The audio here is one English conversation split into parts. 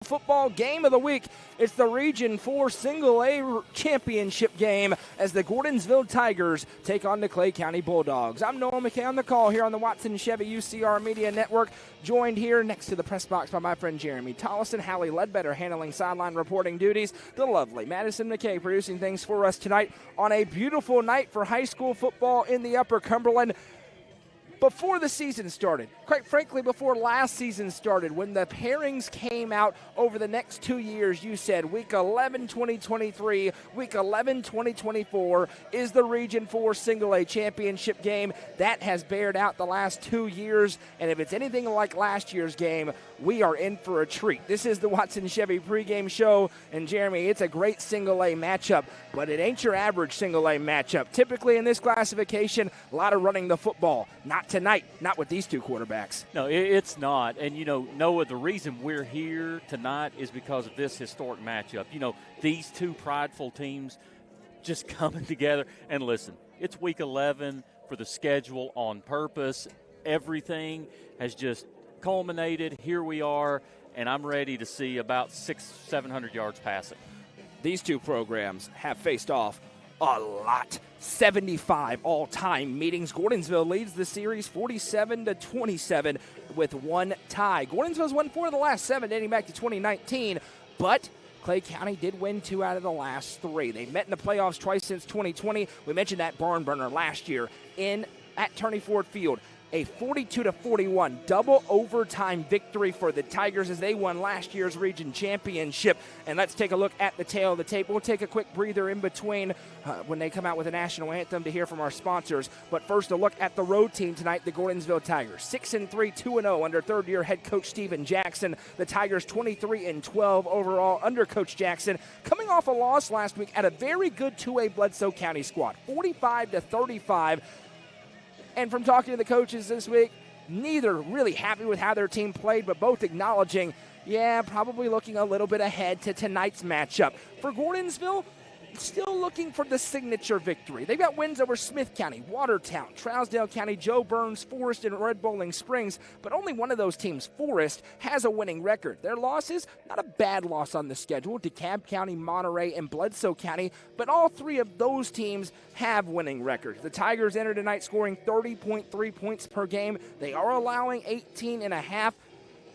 Football game of the week. It's the Region 4 Single A Championship game as the Gordonsville Tigers take on the Clay County Bulldogs. I'm Noah McKay on the call here on the Watson Chevy UCR Media Network, joined here next to the press box by my friend Jeremy Tollison, Hallie Ledbetter handling sideline reporting duties, the lovely Madison McKay producing things for us tonight on a beautiful night for high school football in the Upper Cumberland. Before the season started, quite frankly, before last season started, when the pairings came out over the next 2 years, you said Week 11, 2023, Week 11, 2024 is the Region 4 Single A Championship game. That has bared out the last 2 years, and if it's anything like last year's game, we are in for a treat. This is the Watson Chevy pregame show, and Jeremy, it's a great Single A matchup, but it ain't your average Single A matchup. Typically in this classification, a lot of running the football. Not tonight, not with these two quarterbacks. No, it's not. And, Noah, the reason we're here tonight is because of this historic matchup. These two prideful teams just coming together. And listen, it's Week 11 for the schedule on purpose. Everything has just culminated. Here we are, and I'm ready to see about 600-700 yards passing. These two programs have faced off a lot. 75 all-time meetings. Gordonsville leads the series 47-27 with one tie. Gordonsville's won 4 of the last 7 dating back to 2019, but Clay County did win 2 out of the last 3. They've met in the playoffs twice since 2020. We mentioned that barn burner last year at Turney Ford Field. A 42-41 double overtime victory for the Tigers as they won last year's region championship. And let's take a look at the tail of the tape. We'll take a quick breather in between when they come out with a national anthem to hear from our sponsors. But first, a look at the road team tonight, the Gordonsville Tigers. 6-3, 2-0 under third-year head coach Steven Jackson. The Tigers 23-12 overall under Coach Jackson, coming off a loss last week at a very good 2A Bledsoe County squad, 45-35. And from talking to the coaches this week, neither really happy with how their team played, but both acknowledging, probably looking a little bit ahead to tonight's matchup. For Gordonsville, still looking for the signature victory. They've got wins over Smith County, Watertown, Trousdale County, Joe Burns, Forest, and Red Bowling Springs, but only one of those teams, Forest, has a winning record. Their losses, not a bad loss on the schedule, DeKalb County, Monterey, and Bledsoe County, but all 3 of those teams have winning records. The Tigers entered tonight scoring 30.3 points per game. They are allowing 18.5,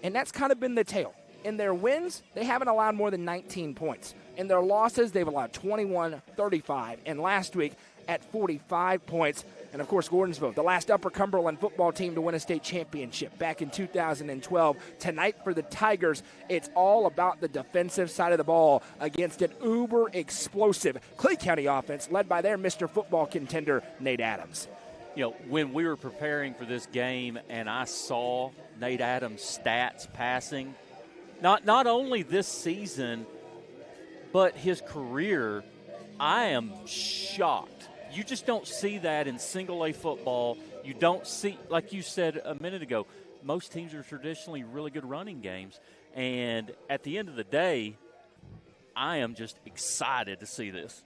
and that's kind of been the tale. In their wins, they haven't allowed more than 19 points. In their losses, they've allowed 21, 35, and last week at 45 points. And, of course, Gordonsville, the last Upper Cumberland football team to win a state championship back in 2012. Tonight for the Tigers, it's all about the defensive side of the ball against an uber-explosive Clay County offense led by their Mr. Football contender, Nate Adams. When we were preparing for this game and I saw Nate Adams' stats passing, not only this season, but his career, I am shocked. You just don't see that in single A football. You don't see, like you said a minute ago, most teams are traditionally really good running games. And at the end of the day, I am just excited to see this.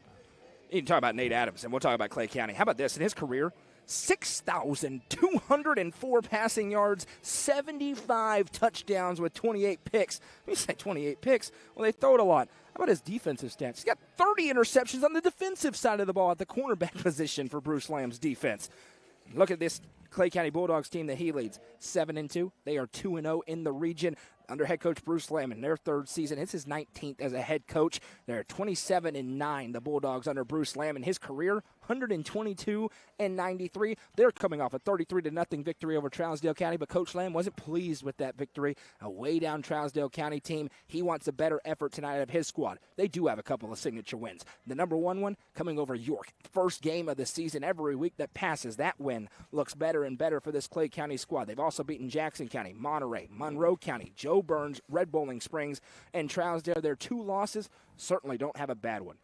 You can talk about Nate Adams, and we'll talk about Clay County. How about this? In his career, 6,204 passing yards, 75 touchdowns with 28 picks. When you say 28 picks, well, they throw it a lot. How about his defensive stats? He's got 30 interceptions on the defensive side of the ball at the cornerback position for Bruce Lamb's defense. Look at this Clay County Bulldogs team that he leads, 7-2. They are 2-0 in the region under head coach Bruce Lamb in their 3rd season. It's his 19th as a head coach. They're 27-9, the Bulldogs under Bruce Lamb in his career, 122-93. They're coming off a 33-0 victory over Trousdale County, but Coach Lamb wasn't pleased with that victory. A way down Trousdale County team. He wants a better effort tonight out of his squad. They do have a couple of signature wins. The number 1 one coming over York. First game of the season. Every week that passes, that win looks better and better for this Clay County squad. They've also beaten Jackson County, Monterey, Monroe County, Joe Burns, Red Bowling Springs, and Trousdale. Their 2 losses certainly don't have a bad one.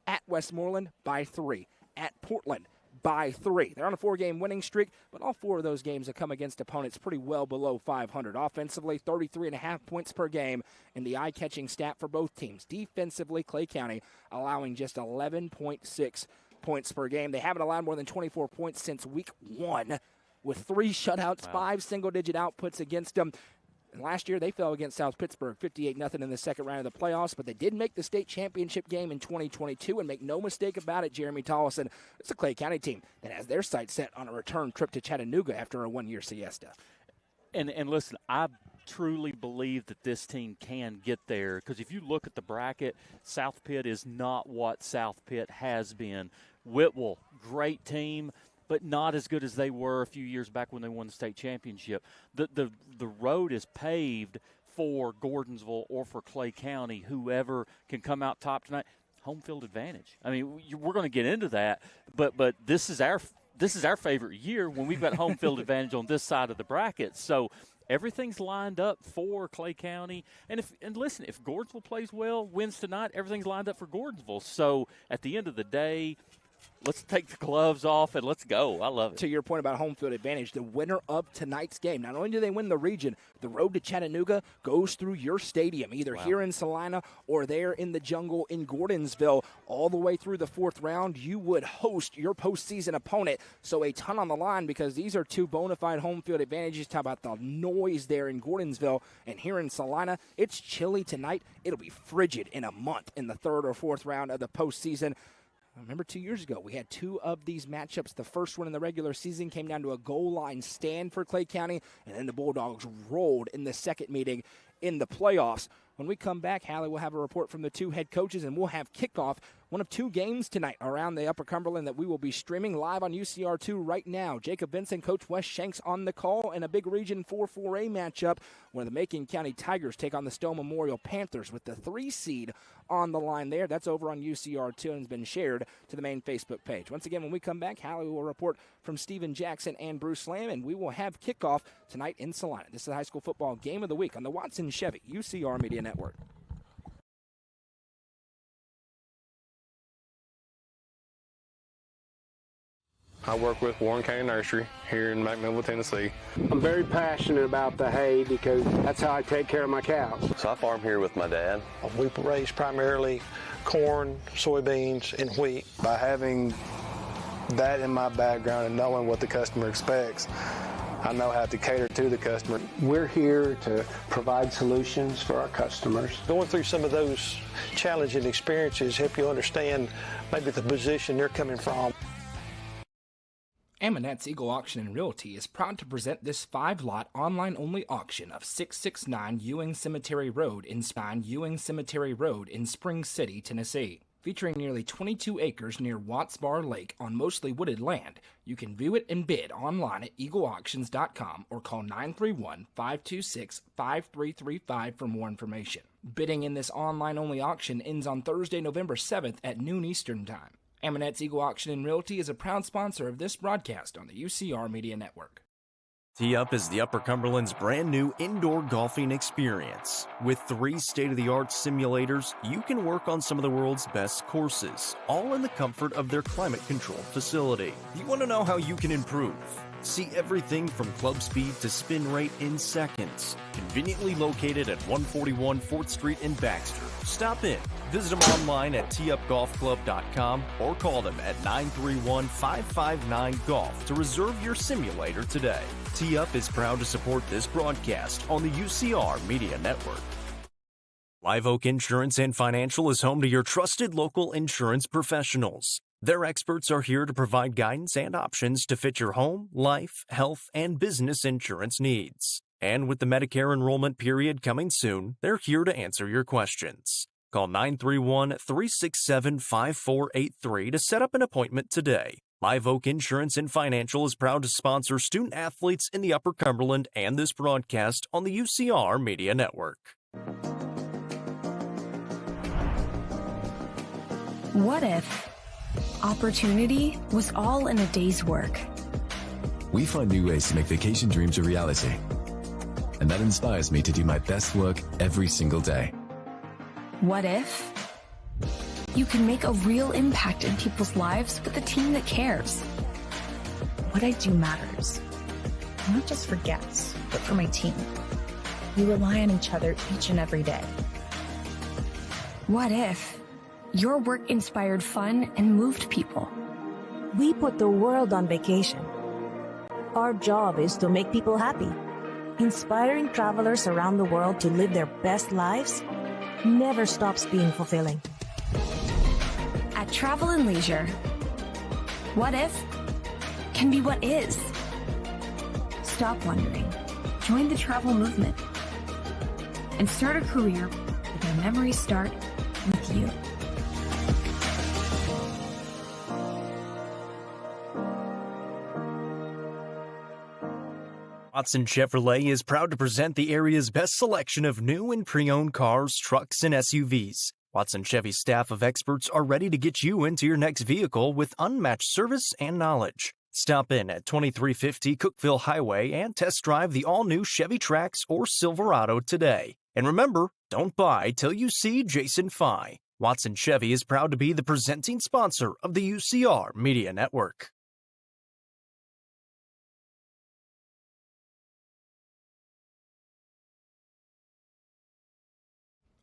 At Westmoreland by 3. At Portland by 3. They're on a 4-game winning streak, but all 4 of those games have come against opponents pretty well below 500. Offensively, 33.5 points per game, and the eye-catching stat for both teams. Defensively, Clay County allowing just 11.6 points per game. They haven't allowed more than 24 points since week 1, with 3 shutouts, 5 single-digit outputs against them. And last year, they fell against South Pittsburgh 58-0 in the second round of the playoffs, but they did make the state championship game in 2022, and make no mistake about it, Jeremy Tollison, it's a Clay County team that has their sights set on a return trip to Chattanooga after a one-year siesta. And listen, I truly believe that this team can get there, because if you look at the bracket, South Pitt is not what South Pitt has been. Whitwell, great team, but not as good as they were a few years back when they won the state championship. The road is paved for Gordonsville or for Clay County, whoever can come out top tonight. Home field advantage. I mean, we're going to get into that, but this is our favorite year when we've got home field advantage on this side of the bracket. So everything's lined up for Clay County. And listen, if Gordonsville plays well, wins tonight, everything's lined up for Gordonsville. So at the end of the day, let's take the gloves off and let's go. I love it. To your point about home field advantage, the winner of tonight's game, not only do they win the region, the road to Chattanooga goes through your stadium, either here in Salina or there in the jungle in Gordonsville. All the way through the fourth round, you would host your postseason opponent. So a ton on the line, because these are two bona fide home field advantages. Talk about the noise there in Gordonsville. And here in Salina, it's chilly tonight. It'll be frigid in a month in the third or fourth round of the postseason. I remember 2 years ago, we had two of these matchups. The first one in the regular season came down to a goal line stand for Clay County, and then the Bulldogs rolled in the second meeting in the playoffs. When we come back, Hallie will have a report from the two head coaches, and we'll have kickoff, one of two games tonight around the Upper Cumberland that we will be streaming live on UCR2 right now. Jacob Benson, Coach Wes Shanks on the call, and a big Region 4-4A matchup where the Macon County Tigers take on the Stowe Memorial Panthers with the 3 seed on the line there. That's over on UCR2 and has been shared to the main Facebook page. Once again, when we come back, Hallie will report from Stephen Jackson and Bruce Lamb, and we will have kickoff tonight in Salina. This is the high school football game of the week on the Watson Chevy UCR Media Network. I work with Warren County Nursery here in McMinnville, Tennessee. I'm very passionate about the hay because that's how I take care of my cows. So I farm here with my dad. We raise primarily corn, soybeans, and wheat. By having that in my background and knowing what the customer expects, I know how to cater to the customer. We're here to provide solutions for our customers. Going through some of those challenging experiences help you understand maybe the position they're coming from. Amonette's Eagle Auction and Realty is proud to present this 5-lot online-only auction of 669 Ewing Cemetery Road in Ewing Cemetery Road in Spring City, Tennessee. Featuring nearly 22 acres near Watts Bar Lake on mostly wooded land, you can view it and bid online at eagleauctions.com or call 931-526-5335 for more information. Bidding in this online-only auction ends on Thursday, November 7th at noon Eastern Time. Amonette's Eagle Auction and Realty is a proud sponsor of this broadcast on the UCR Media Network. Tee Up is the Upper Cumberland's brand new indoor golfing experience. With 3 state-of-the-art simulators, you can work on some of the world's best courses, all in the comfort of their climate-controlled facility. You want to know how you can improve? See everything from club speed to spin rate in seconds. Conveniently located at 141 4th Street in Baxter. Stop in. Visit them online at teeupgolfclub.com or call them at 931-559-GOLF to reserve your simulator today. Tee Up is proud to support this broadcast on the UCR Media Network. Live Oak Insurance and Financial is home to your trusted local insurance professionals. Their experts are here to provide guidance and options to fit your home, life, health, and business insurance needs. And with the Medicare enrollment period coming soon, they're here to answer your questions. Call 931-367-5483 to set up an appointment today. Live Oak Insurance and Financial is proud to sponsor student athletes in the Upper Cumberland and this broadcast on the UCR Media Network. What if opportunity was all in a day's work? We find new ways to make vacation dreams a reality. And that inspires me to do my best work every single day. What if you can make a real impact in people's lives with a team that cares? What I do matters, not just for guests, but for my team. We rely on each other each and every day. What if your work inspired fun and moved people? We put the world on vacation. Our job is to make people happy. Inspiring travelers around the world to live their best lives never stops being fulfilling. At Travel and Leisure, what if can be what is. Stop wondering. Join the travel movement. And start a career where memories start with you. Watson Chevrolet is proud to present the area's best selection of new and pre-owned cars, trucks, and SUVs. Watson Chevy's staff of experts are ready to get you into your next vehicle with unmatched service and knowledge. Stop in at 2350 Cookeville Highway and test drive the all-new Chevy Trax or Silverado today. And remember, don't buy till you see Jason Fye. Watson Chevy is proud to be the presenting sponsor of the UCR Media Network.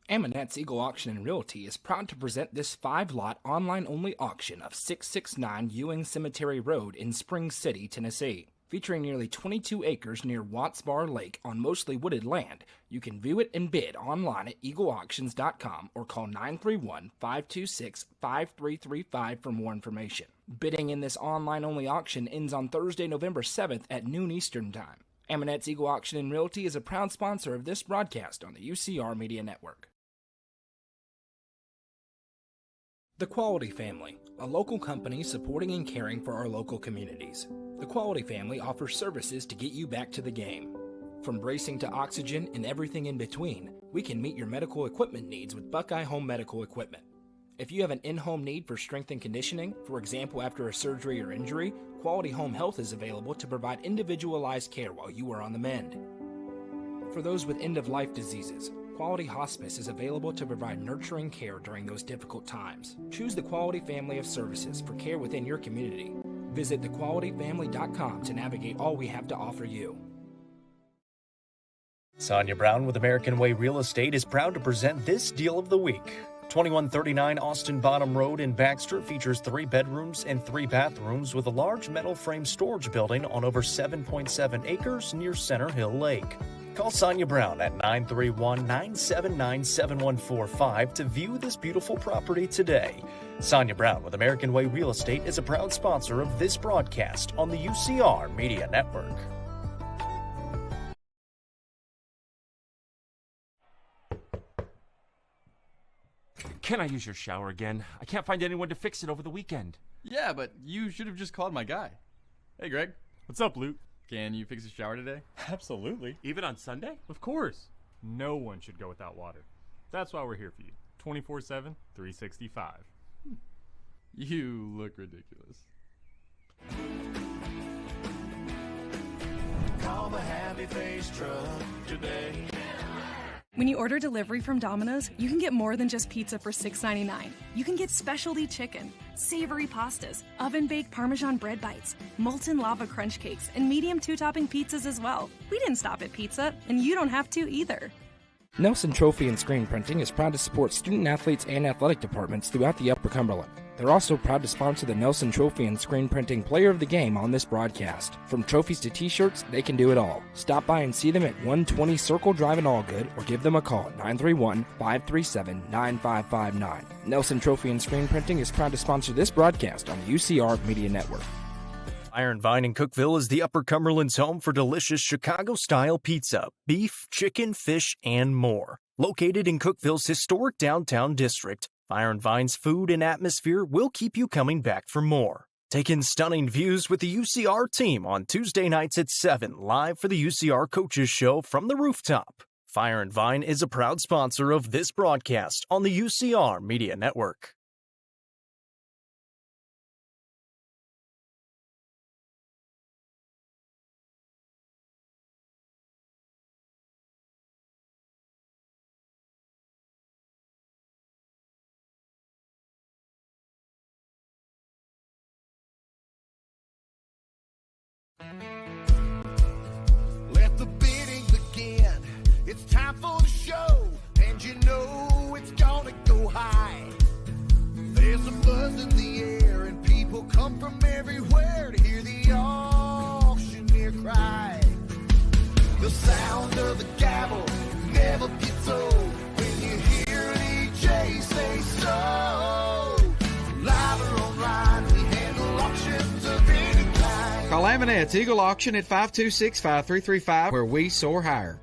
Amonette's Eagle Auction and Realty is proud to present this 5-lot online-only auction of 669 Ewing Cemetery Road in Spring City, Tennessee. Featuring nearly 22 acres near Watts Bar Lake on mostly wooded land, you can view it and bid online at eagleauctions.com or call 931-526-5335 for more information. Bidding in this online-only auction ends on Thursday, November 7th at noon Eastern Time. Amonette's Eagle Auction and Realty is a proud sponsor of this broadcast on the UCR Media Network. The Quality Family, a local company supporting and caring for our local communities. The Quality Family offers services to get you back to the game. From bracing to oxygen and everything in between, we can meet your medical equipment needs with Buckeye Home Medical Equipment. If you have an in-home need for strength and conditioning, for example after a surgery or injury, Quality Home Health is available to provide individualized care while you are on the mend. For those with end-of-life diseases, Quality Hospice is available to provide nurturing care during those difficult times. Choose the Quality Family of Services for care within your community. Visit thequalityfamily.com to navigate all we have to offer you. Sonia Brown with American Way Real Estate is proud to present this deal of the week. 2139 Austin Bottom Road in Baxter features 3 bedrooms and 3 bathrooms with a large metal frame storage building on over 7.7 acres near Center Hill Lake. Call Sonia Brown at 931-979-7145 to view this beautiful property today. Sonia Brown with American Way Real Estate is a proud sponsor of this broadcast on the UCR Media Network. Can I use your shower again? I can't find anyone to fix it over the weekend. Yeah, but you should have just called my guy. Hey, Greg. What's up, Luke? Can you fix the shower today? Absolutely. Even on Sunday? Of course. No one should go without water. That's why we're here for you. 24/7, 365. You look ridiculous. Call the Happy Face Truck today. When you order delivery from Domino's, you can get more than just pizza for $6.99. You can get specialty chicken, savory pastas, oven-baked Parmesan bread bites, molten lava crunch cakes, and medium 2-topping pizzas as well. We didn't stop at pizza, and you don't have to either. Nelson Trophy and Screen Printing is proud to support student-athletes and athletic departments throughout the Upper Cumberland. They're also proud to sponsor the Nelson Trophy and Screen Printing Player of the Game on this broadcast. From trophies to t-shirts, they can do it all. Stop by and see them at 120 Circle Drive in Allgood or give them a call at 931-537-9559. Nelson Trophy and Screen Printing is proud to sponsor this broadcast on the UCR Media Network. Iron Vine in Cookeville is the Upper Cumberland's home for delicious Chicago-style pizza, beef, chicken, fish, and more. Located in Cookeville's historic downtown district, Iron Vine's food and atmosphere will keep you coming back for more. Take in stunning views with the UCR team on Tuesday nights at 7, live for the UCR Coaches Show from the rooftop. Fire and Vine is a proud sponsor of this broadcast on the UCR Media Network. Let the bidding begin. It's time for the show, and you know it's gonna go high. There's a buzz in the air, and people come from everywhere to hear the auctioneer cry. The sound of the gavel never gets old. When you hear an EJ say so. Live or online, we handle auctions of any kind. Call Aminette's Eagle Auction at 526-5335, where we soar higher.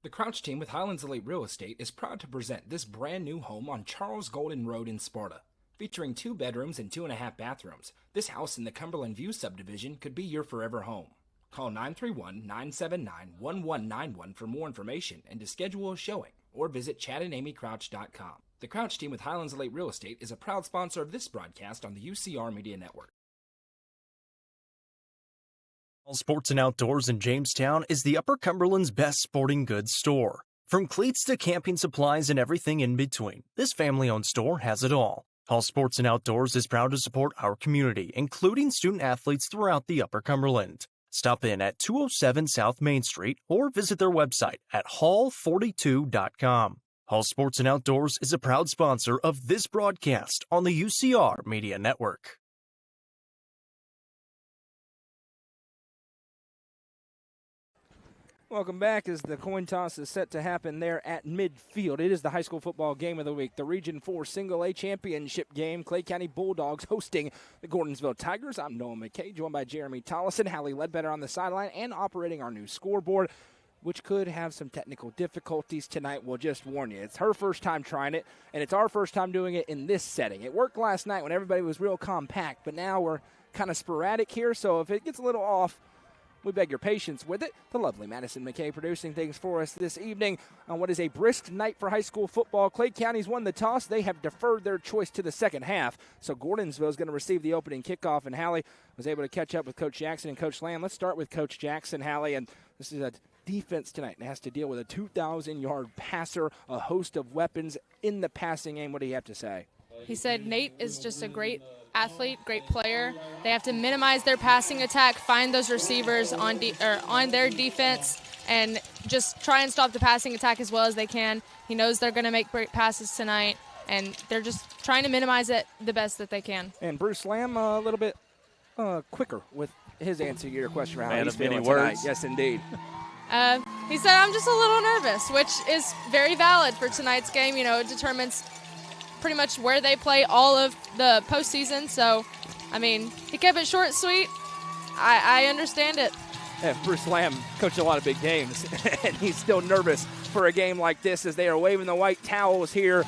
The Crouch team with Highlands Elite Real Estate is proud to present this brand new home on Charles Golden Road in Sparta. Featuring 2 bedrooms and 2.5 bathrooms, this house in the Cumberland View subdivision could be your forever home. Call 931-979-1191 for more information and to schedule a showing, or visit chadandamycrouch.com. The Crouch team with Highlands Elite Real Estate is a proud sponsor of this broadcast on the UCR Media Network. All Sports and Outdoors in Jamestown is the Upper Cumberland's best sporting goods store. From cleats to camping supplies and everything in between, this family-owned store has it all. All Sports and Outdoors is proud to support our community, including student athletes throughout the Upper Cumberland. Stop in at 207 South Main Street or visit their website at hall42.com. All Sports and Outdoors is a proud sponsor of this broadcast on the UCR Media Network. Welcome back as the coin toss is set to happen there at midfield. It is the high school football game of the week, the Region 4 Single A Championship game. Clay County Bulldogs hosting the Gordonsville Tigers. I'm Noah McKay, joined by Jeremy Tollison, Hallie Ledbetter on the sideline, and operating our new scoreboard, which could have some technical difficulties tonight. We'll just warn you. It's her first time trying it, and it's our first time doing it in this setting. It worked last night when everybody was real compact, but now we're kind of sporadic here, so if it gets a little off, we beg your patience with it. The lovely Madison McKay producing things for us this evening on what is a brisk night for high school football. Clay County's won the toss. They have deferred their choice to the second half. So Gordonsville is going to receive the opening kickoff, and Hallie was able to catch up with Coach Jackson and Coach Lamb. Let's start with Coach Jackson, Hallie, and this is a defense tonight and has to deal with a 2,000-yard passer, a host of weapons in the passing game. What do you have to say? He said Nate is just a great athlete, great player. They have to minimize their passing attack, find those receivers on their defense, and just try and stop the passing attack as well as they can. He knows they're going to make great passes tonight, and they're just trying to minimize it the best that they can. And Bruce Lamb a little bit quicker with his answer to your question. Man of many words. Yes, indeed. He said, I'm just a little nervous, which is very valid for tonight's game. You know, it determines pretty much where they play all of the postseason. So, I mean, he kept it short and sweet. I understand it. Yeah, Bruce Lamb coached a lot of big games, and he's still nervous for a game like this as they are waving the white towels here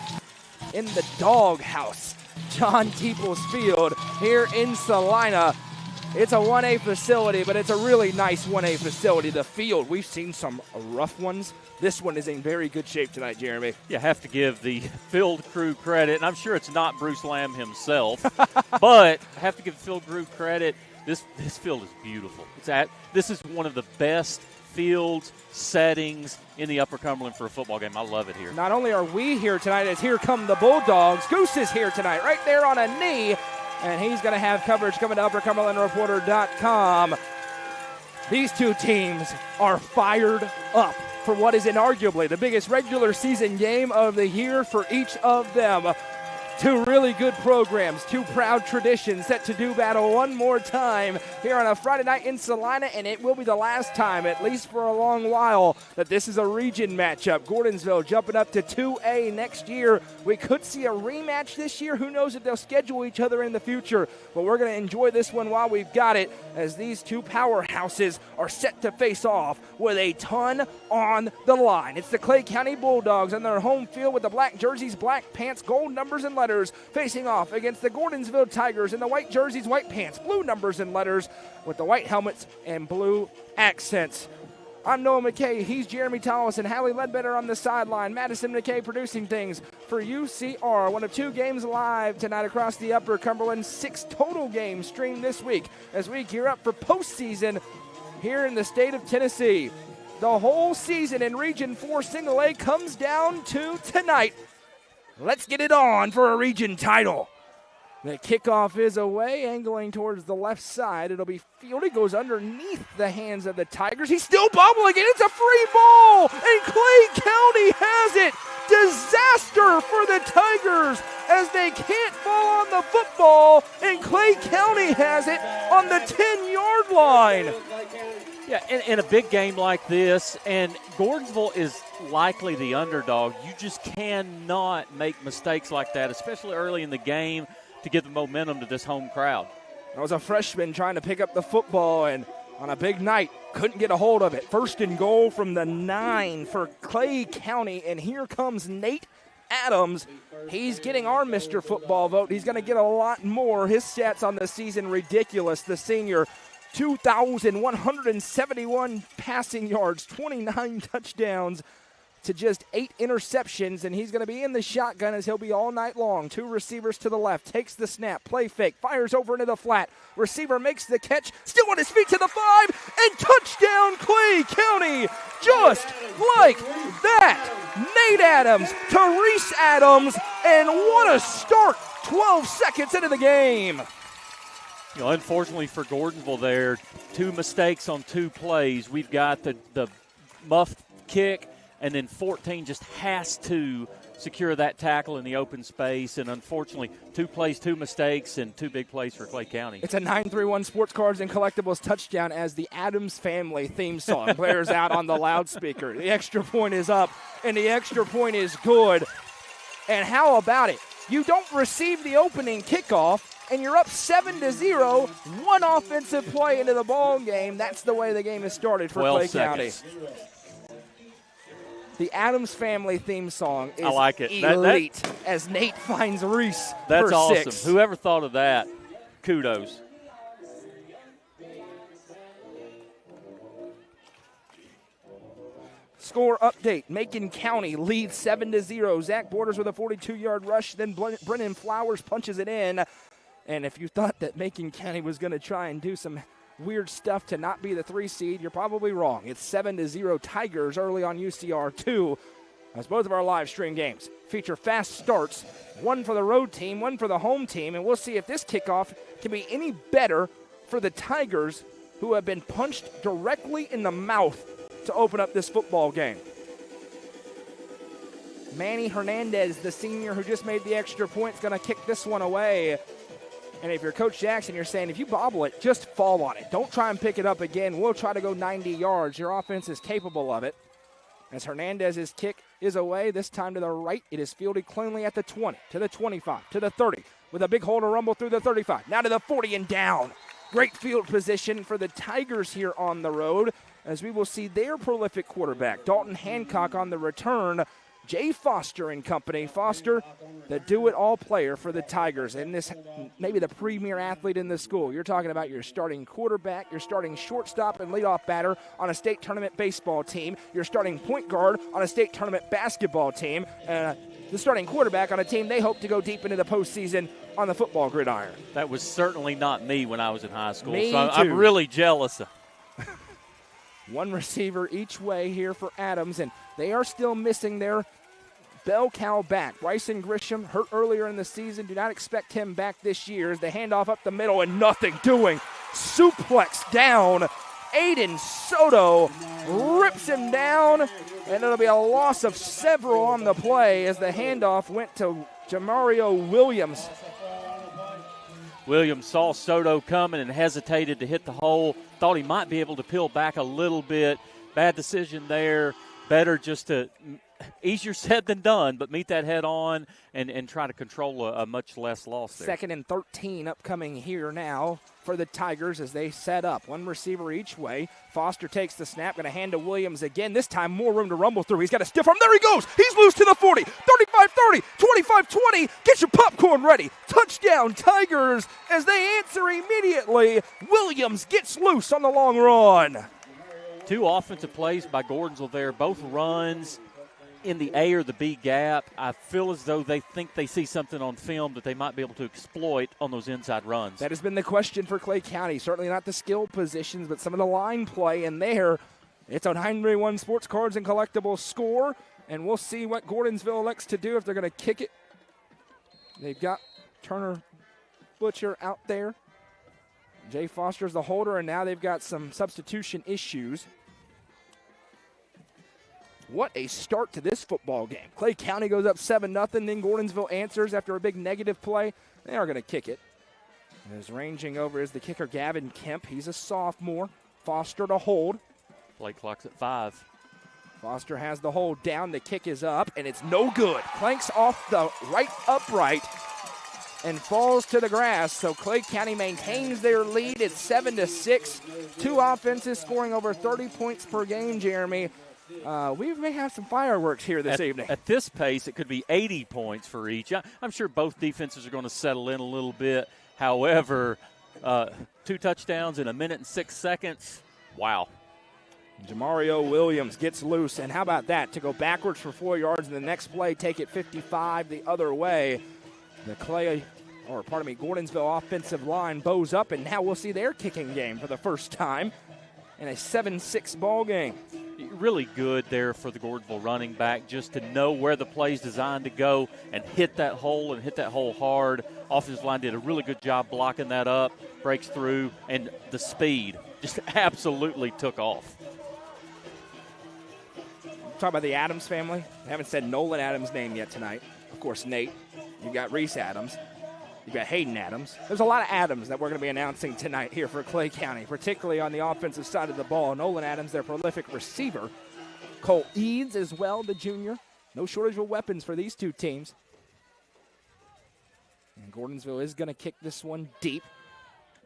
in the doghouse. John Teeples Field here in Salina. It's a 1A facility, but it's a really nice 1A facility. The field, we've seen some rough ones. This one is in very good shape tonight, Jeremy. You have to give the field crew credit, and I'm sure it's not Bruce Lamb himself, but I have to give the field crew credit. This field is beautiful. This is one of the best field settings in the Upper Cumberland for a football game. I love it here. Not only are we here tonight, as here come the Bulldogs. Goose is here tonight, right there on a knee, and he's going to have coverage coming to UpperCumberlandReporter.com. These two teams are fired up for what is inarguably the biggest regular season game of the year for each of them. Two really good programs, two proud traditions set to do battle one more time here on a Friday night in Salina, and it will be the last time, at least for a long while, that this is a region matchup. Gordonsville jumping up to 2A next year. We could see a rematch this year. Who knows if they'll schedule each other in the future, but we're going to enjoy this one while we've got it, as these two powerhouses are set to face off with a ton on the line. It's the Clay County Bulldogs on their home field with the black jerseys, black pants, gold numbers and letters, facing off against the Gordonsville Tigers in the white jerseys, white pants, blue numbers and letters with the white helmets and blue accents. I'm Noah McKay. He's Jeremy Thomas and Hallie Ledbetter on the sideline. Madison McKay producing things for UCR. One of two games live tonight across the Upper Cumberland. 6 total games streamed this week as we gear up for postseason here in the state of Tennessee. The whole season in Region 4 Single A comes down to tonight. Let's get it on for a region title. The kickoff is away, angling towards the left side. It'll be fielded, goes underneath the hands of the Tigers. He's still bubbling, and it's a free ball, and Clay County has it. Disaster for the Tigers as they can't fall on the football, and Clay County has it on the 10-yard line. Yeah, in a big game like this, and Gordonsville is likely the underdog, you just cannot make mistakes like that, especially early in the game, to give the momentum to this home crowd. There was a freshman trying to pick up the football, and on a big night, couldn't get a hold of it. First and goal from the 9 for Clay County, and here comes Nate Adams. He's getting our Mr. Football vote. He's going to get a lot more. His stats on the season, ridiculous. The senior, 2,171 passing yards, 29 touchdowns to just 8 interceptions, and he's going to be in the shotgun as he'll be all night long. 2 receivers to the left, takes the snap, play fake, fires over into the flat. Receiver makes the catch, still on his feet to the 5, and touchdown Clay County, just like that. Nate Adams to Reese Adams, and what a start, 12 seconds into the game. You know, unfortunately for Gordonsville there, 2 mistakes on 2 plays. We've got the muffed kick, and then 14 just has to secure that tackle in the open space. And unfortunately, 2 plays, 2 mistakes, and 2 big plays for Clay County. It's a 931 Sports Cards and Collectibles touchdown as the Adams Family theme song blares out on the loudspeaker. The extra point is up, and the extra point is good. And how about it? You don't receive the opening kickoff, and you're up 7-0, 1 offensive play into the ball game. That's the way the game has started for Clay County. The Adams Family theme song is I like it. elite as Nate finds Reese That's for awesome. 6. Whoever thought of that, kudos. Score update. Macon County leads 7-0. Zach Borders with a 42-yard rush. Then Brennan Flowers punches it in. And if you thought that Macon County was going to try and do some weird stuff to not be the 3 seed, you're probably wrong. It's 7-0 Tigers early on UCR2. As both of our live stream games feature fast starts, 1 for the road team, 1 for the home team. And we'll see if this kickoff can be any better for the Tigers, who have been punched directly in the mouth to open up this football game. Manny Hernandez, the senior who just made the extra point, is going to kick this one away. And if you're Coach Jackson, you're saying if you bobble it, just fall on it. Don't try and pick it up again. We'll try to go 90 yards. Your offense is capable of it. As Hernandez's kick is away, this time to the right. It is fielded cleanly at the 20, to the 25, to the 30, with a big hole to rumble through the 35. Now to the 40 and down. Great field position for the Tigers here on the road, as we will see their prolific quarterback, Dalton Hancock, on the return. Jay Foster and company. Foster, the do-it-all player for the Tigers, and this maybe the premier athlete in the school. You're talking about your starting quarterback, your starting shortstop and leadoff batter on a state tournament baseball team, your starting point guard on a state tournament basketball team, and the starting quarterback on a team they hope to go deep into the postseason on the football gridiron. That was certainly not me when I was in high school, Me so too. I'm really jealous. 1 receiver each way here for Adams, and they are still missing their bell cow back. Bryson Grisham hurt earlier in the season. Do not expect him back this year as they hand off up the middle and nothing doing. Suplex down. Aiden Soto rips him down, and it'll be a loss of several on the play as the handoff went to Jamario Williams. Williams saw Soto coming and hesitated to hit the hole. Thought he might be able to peel back a little bit. Bad decision there. Better just to easier said than done, but meet that head on and try to control a much less loss there. 2nd and 13 upcoming here now for the Tigers as they set up. 1 receiver each way. Foster takes the snap, going to hand to Williams again. This time more room to rumble through. He's got a stiff arm. There he goes. He's loose to the 40, 35-30, 25-20. Get your popcorn ready. Touchdown Tigers as they answer immediately. Williams gets loose on the long run. 2 offensive plays by Gordonsville there, both runs in the A or the B gap. I feel as though they think they see something on film that they might be able to exploit on those inside runs. That has been the question for Clay County. Certainly not the skill positions, but some of the line play. And there, it's a 931 Sports Cards and Collectibles score. And we'll see what Gordonsville elects to do if they're going to kick it. They've got Turner Butcher out there. Jay Foster's the holder, and now they've got some substitution issues. What a start to this football game. Clay County goes up 7-0, then Gordonsville answers after a big negative play. They are going to kick it. As ranging over is the kicker Gavin Kemp. He's a sophomore, Foster to hold. Play clock's at 5. Foster has the hold down. The kick is up, and it's no good. Clanks off the right upright and falls to the grass. So Clay County maintains their lead. It's 7-6. Two offenses scoring over 30 points per game, Jeremy. We may have some fireworks here this evening. At this pace, it could be 80 points for each. I'm sure both defenses are going to settle in a little bit. However, 2 touchdowns in a minute and 6 seconds. Wow. Jamario Williams gets loose, and how about that? To go backwards for 4 yards, and the next play take it 55 the other way. The Gordonsville offensive line bows up, and now we'll see their kicking game for the first time in a 7-6 ball game. Really good there for the Gordonsville running back just to know where the play's designed to go and hit that hole and hit that hole hard. Offensive line did a really good job blocking that up, breaks through, and the speed just absolutely took off. Talk about the Adams family. I haven't said Nolan Adams' name yet tonight. Of course, Nate. You've got Reese Adams. You've got Hayden Adams. There's a lot of Adams that we're going to be announcing tonight here for Clay County, particularly on the offensive side of the ball. Nolan Adams, their prolific receiver. Cole Eads as well, the junior. No shortage of weapons for these two teams. And Gordonsville is going to kick this one deep.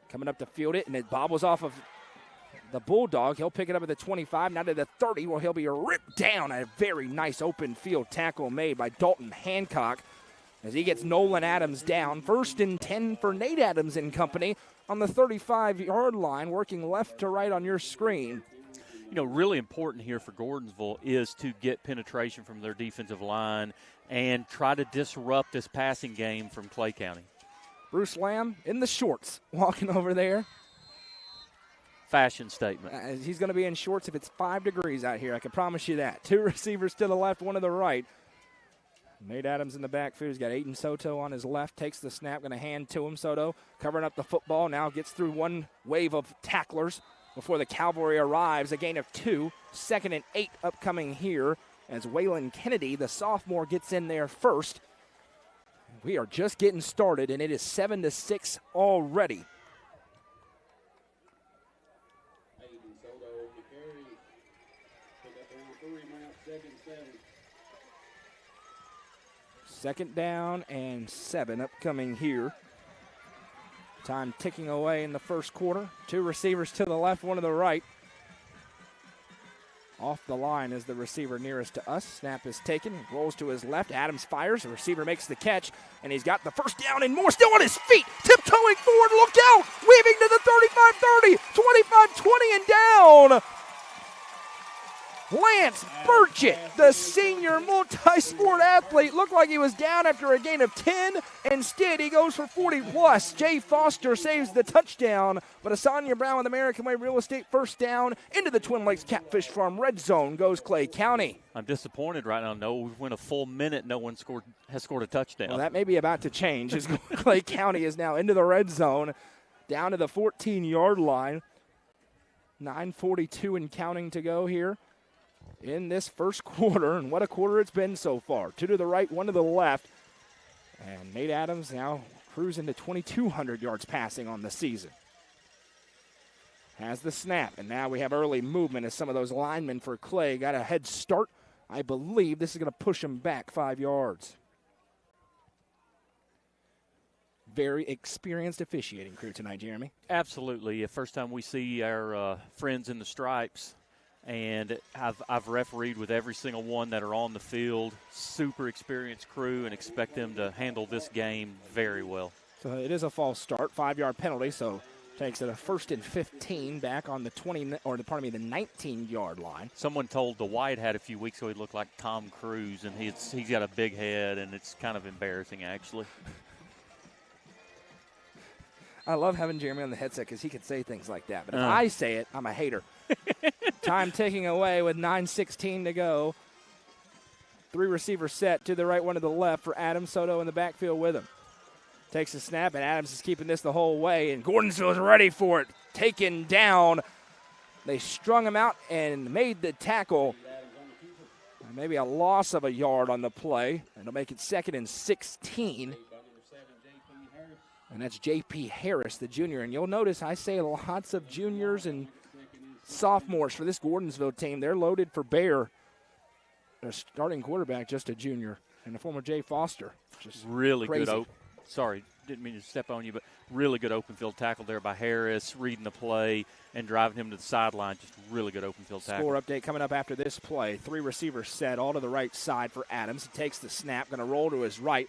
Coming up to field it, and it bobbles off of the Bulldog. He'll pick it up at the 25, now to the 30, where he'll be ripped down. A very nice open field tackle made by Dalton Hancock as he gets Nolan Adams down. 1st and 10 for Nate Adams and company on the 35-yard line, working left to right on your screen. You know, really important here for Gordonsville is to get penetration from their defensive line and try to disrupt this passing game from Clay County. Bruce Lamb in the shorts, walking over there. Fashion statement. He's going to be in shorts if it's 5 degrees out here. I can promise you that. 2 receivers to the left, 1 to the right. Nate Adams in the backfield. He's got Aiden Soto on his left. Takes the snap, going to hand to him. Soto covering up the football. Now gets through one wave of tacklers before the cavalry arrives. A gain of 2. 2nd and 8 upcoming here as Waylon Kennedy, the sophomore, gets in there first. We are just getting started, and it is 7-6 already. Second down and 7 upcoming here. Time ticking away in the first quarter. 2 receivers to the left, 1 to the right. Off the line is the receiver nearest to us. Snap is taken, rolls to his left. Adams fires, the receiver makes the catch, and he's got the first down and more. Still on his feet, tiptoeing forward, look out! Weaving to the 35-30, 25-20 and down. Lance Burchett, the senior multi-sport athlete, looked like he was down after a gain of 10. Instead, he goes for 40+. Jay Foster saves the touchdown, but Asanya Brown with American Way Real Estate first down into the Twin Lakes Catfish Farm red zone goes Clay County. I'm disappointed right now. No, we've went a full minute. No one has scored a touchdown. Well, that may be about to change as Clay County is now into the red zone, down to the 14-yard line. 9:42 and counting to go here in this first quarter, and what a quarter it's been so far. 2 to the right, 1 to the left. And Nate Adams now cruising to 2,200 yards passing on the season. Has the snap, and now we have early movement as some of those linemen for Clay got a head start. I believe this is going to push them back 5 yards. Very experienced officiating crew tonight, Jeremy. Absolutely. First time we see our friends in the stripes. And I've refereed with every single one that are on the field. Super experienced crew, and expect them to handle this game very well. So it is a false start, 5-yard penalty. So takes it a 1st and 15 back on the 19-yard line. Someone told the White Hat a few weeks ago he looked like Tom Cruise, and he's got a big head, and it's kind of embarrassing actually. I love having Jeremy on the headset because he can say things like that. But if I say it, I'm a hater. Time ticking away with 9:16 to go. 3 receivers set, to the right, 1 to the left for Adams. Soto in the backfield with him. Takes a snap, and Adams is keeping this the whole way, and Gordonsville is ready for it. Taken down. They strung him out and made the tackle. Maybe a loss of a yard on the play. And it'll make it 2nd and 16. And that's J.P. Harris, the junior. And you'll notice I say lots of juniors and sophomores for this Gordonsville team. They're loaded for bear. Their starting quarterback, just a junior, and the former Jay Foster. Just really crazy. Good. Sorry, didn't mean to step on you, but really good open field tackle there by Harris, reading the play and driving him to the sideline. Just really good open field tackle. Score update coming up after this play. 3 receivers set, all to the right side for Adams. He takes the snap, going to roll to his right.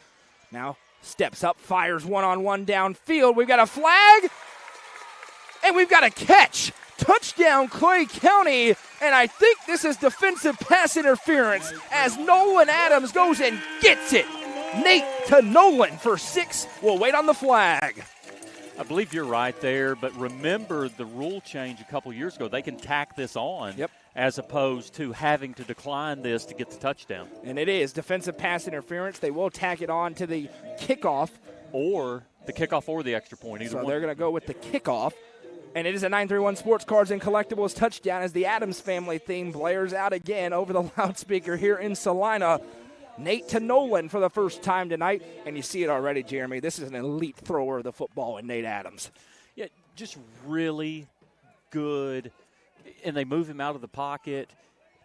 Now steps up, fires one-on-one downfield. We've got a flag, and we've got a catch. Touchdown, Clay County, and I think this is defensive pass interference as Nolan Adams goes and gets it. Nate to Nolan for 6. We'll wait on the flag. I believe you're right there, but remember the rule change a couple years ago. They can tack this on as opposed to having to decline this to get the touchdown. And it is defensive pass interference. They will tack it on to the kickoff. Or the kickoff or the extra point. So they're going to go with the kickoff. And it is a 931 Sports Cards and Collectibles touchdown as the Adams family theme blares out again over the loudspeaker here in Salina. Nate to Nolan for the first time tonight. And you see it already, Jeremy. This is an elite thrower of the football in Nate Adams. Yeah, just really good. And they move him out of the pocket.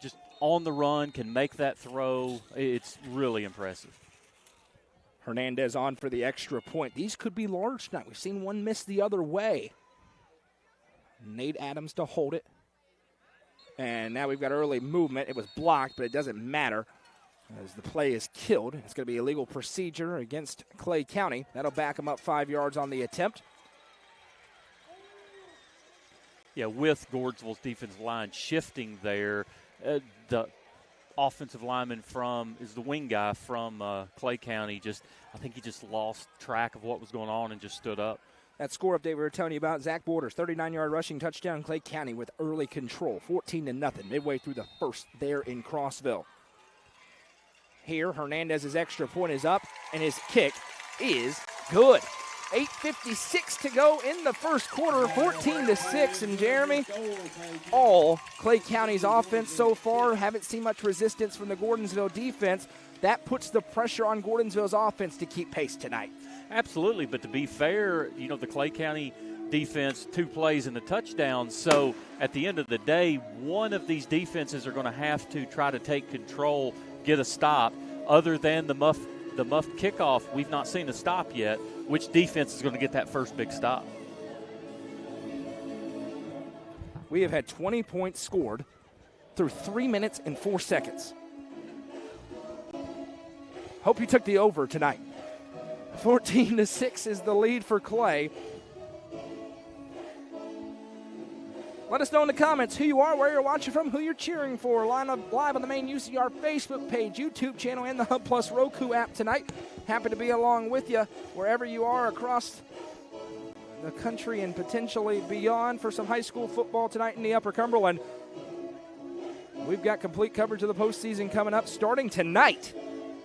Just on the run, can make that throw. It's really impressive. Hernandez on for the extra point. These could be large tonight. We've seen one miss the other way. Nate Adams to hold it. And now we've got early movement. It was blocked, but it doesn't matter as the play is killed. It's going to be a legal procedure against Clay County. That'll back them up 5 yards on the attempt. Yeah, with Gordonsville's defensive line shifting there, the offensive lineman is the wing guy from Clay County. I think he just lost track of what was going on and just stood up. That score update we were telling you about, Zach Borders, 39-yard rushing touchdown, Clay County with early control, 14-0, midway through the first there in Crossville. Here, Hernandez's extra point is up, and his kick is good. 8:56 to go in the first quarter, 14-6, and Jeremy, all Clay County's offense so far, haven't seen much resistance from the Gordonsville defense. That puts the pressure on Gordonsville's offense to keep pace tonight. Absolutely, but to be fair, the Clay County defense, 2 plays and a touchdown. So at the end of the day, one of these defenses are going to have to try to take control, get a stop. Other than the muffed kickoff, we've not seen a stop yet. Which defense is going to get that first big stop? We have had 20 points scored through 3 minutes and 4 seconds. Hope you took the over tonight. 14-6 is the lead for Clay. Let us know in the comments who you are, where you're watching from, who you're cheering for. Line up live on the main UCR Facebook page, YouTube channel, and the Hub Plus Roku app tonight. Happy to be along with you wherever you are across the country and potentially beyond for some high school football tonight in the Upper Cumberland. We've got complete coverage of the postseason coming up starting tonight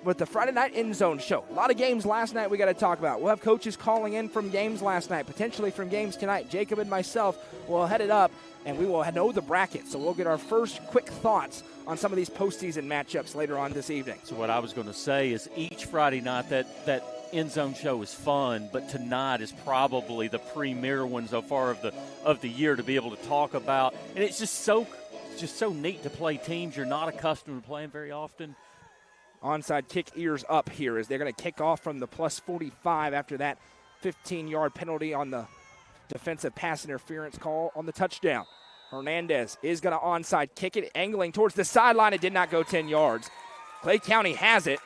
with the Friday Night End Zone Show. A lot of games last night we got to talk about. We'll have coaches calling in from games last night, potentially from games tonight. Jacob and myself will head it up, and we will know the bracket. So we'll get our first quick thoughts on some of these postseason matchups later on this evening. So what I was going to say is each Friday night that End Zone Show is fun, but tonight is probably the premier one so far of the year to be able to talk about. And it's just so neat to play teams you're not accustomed to playing very often. Onside kick ears up here as they're going to kick off from the plus 45 after that 15-yard penalty on the defensive pass interference call on the touchdown. Hernandez is going to onside kick it, angling towards the sideline. It did not go 10 yards. Clay County has it.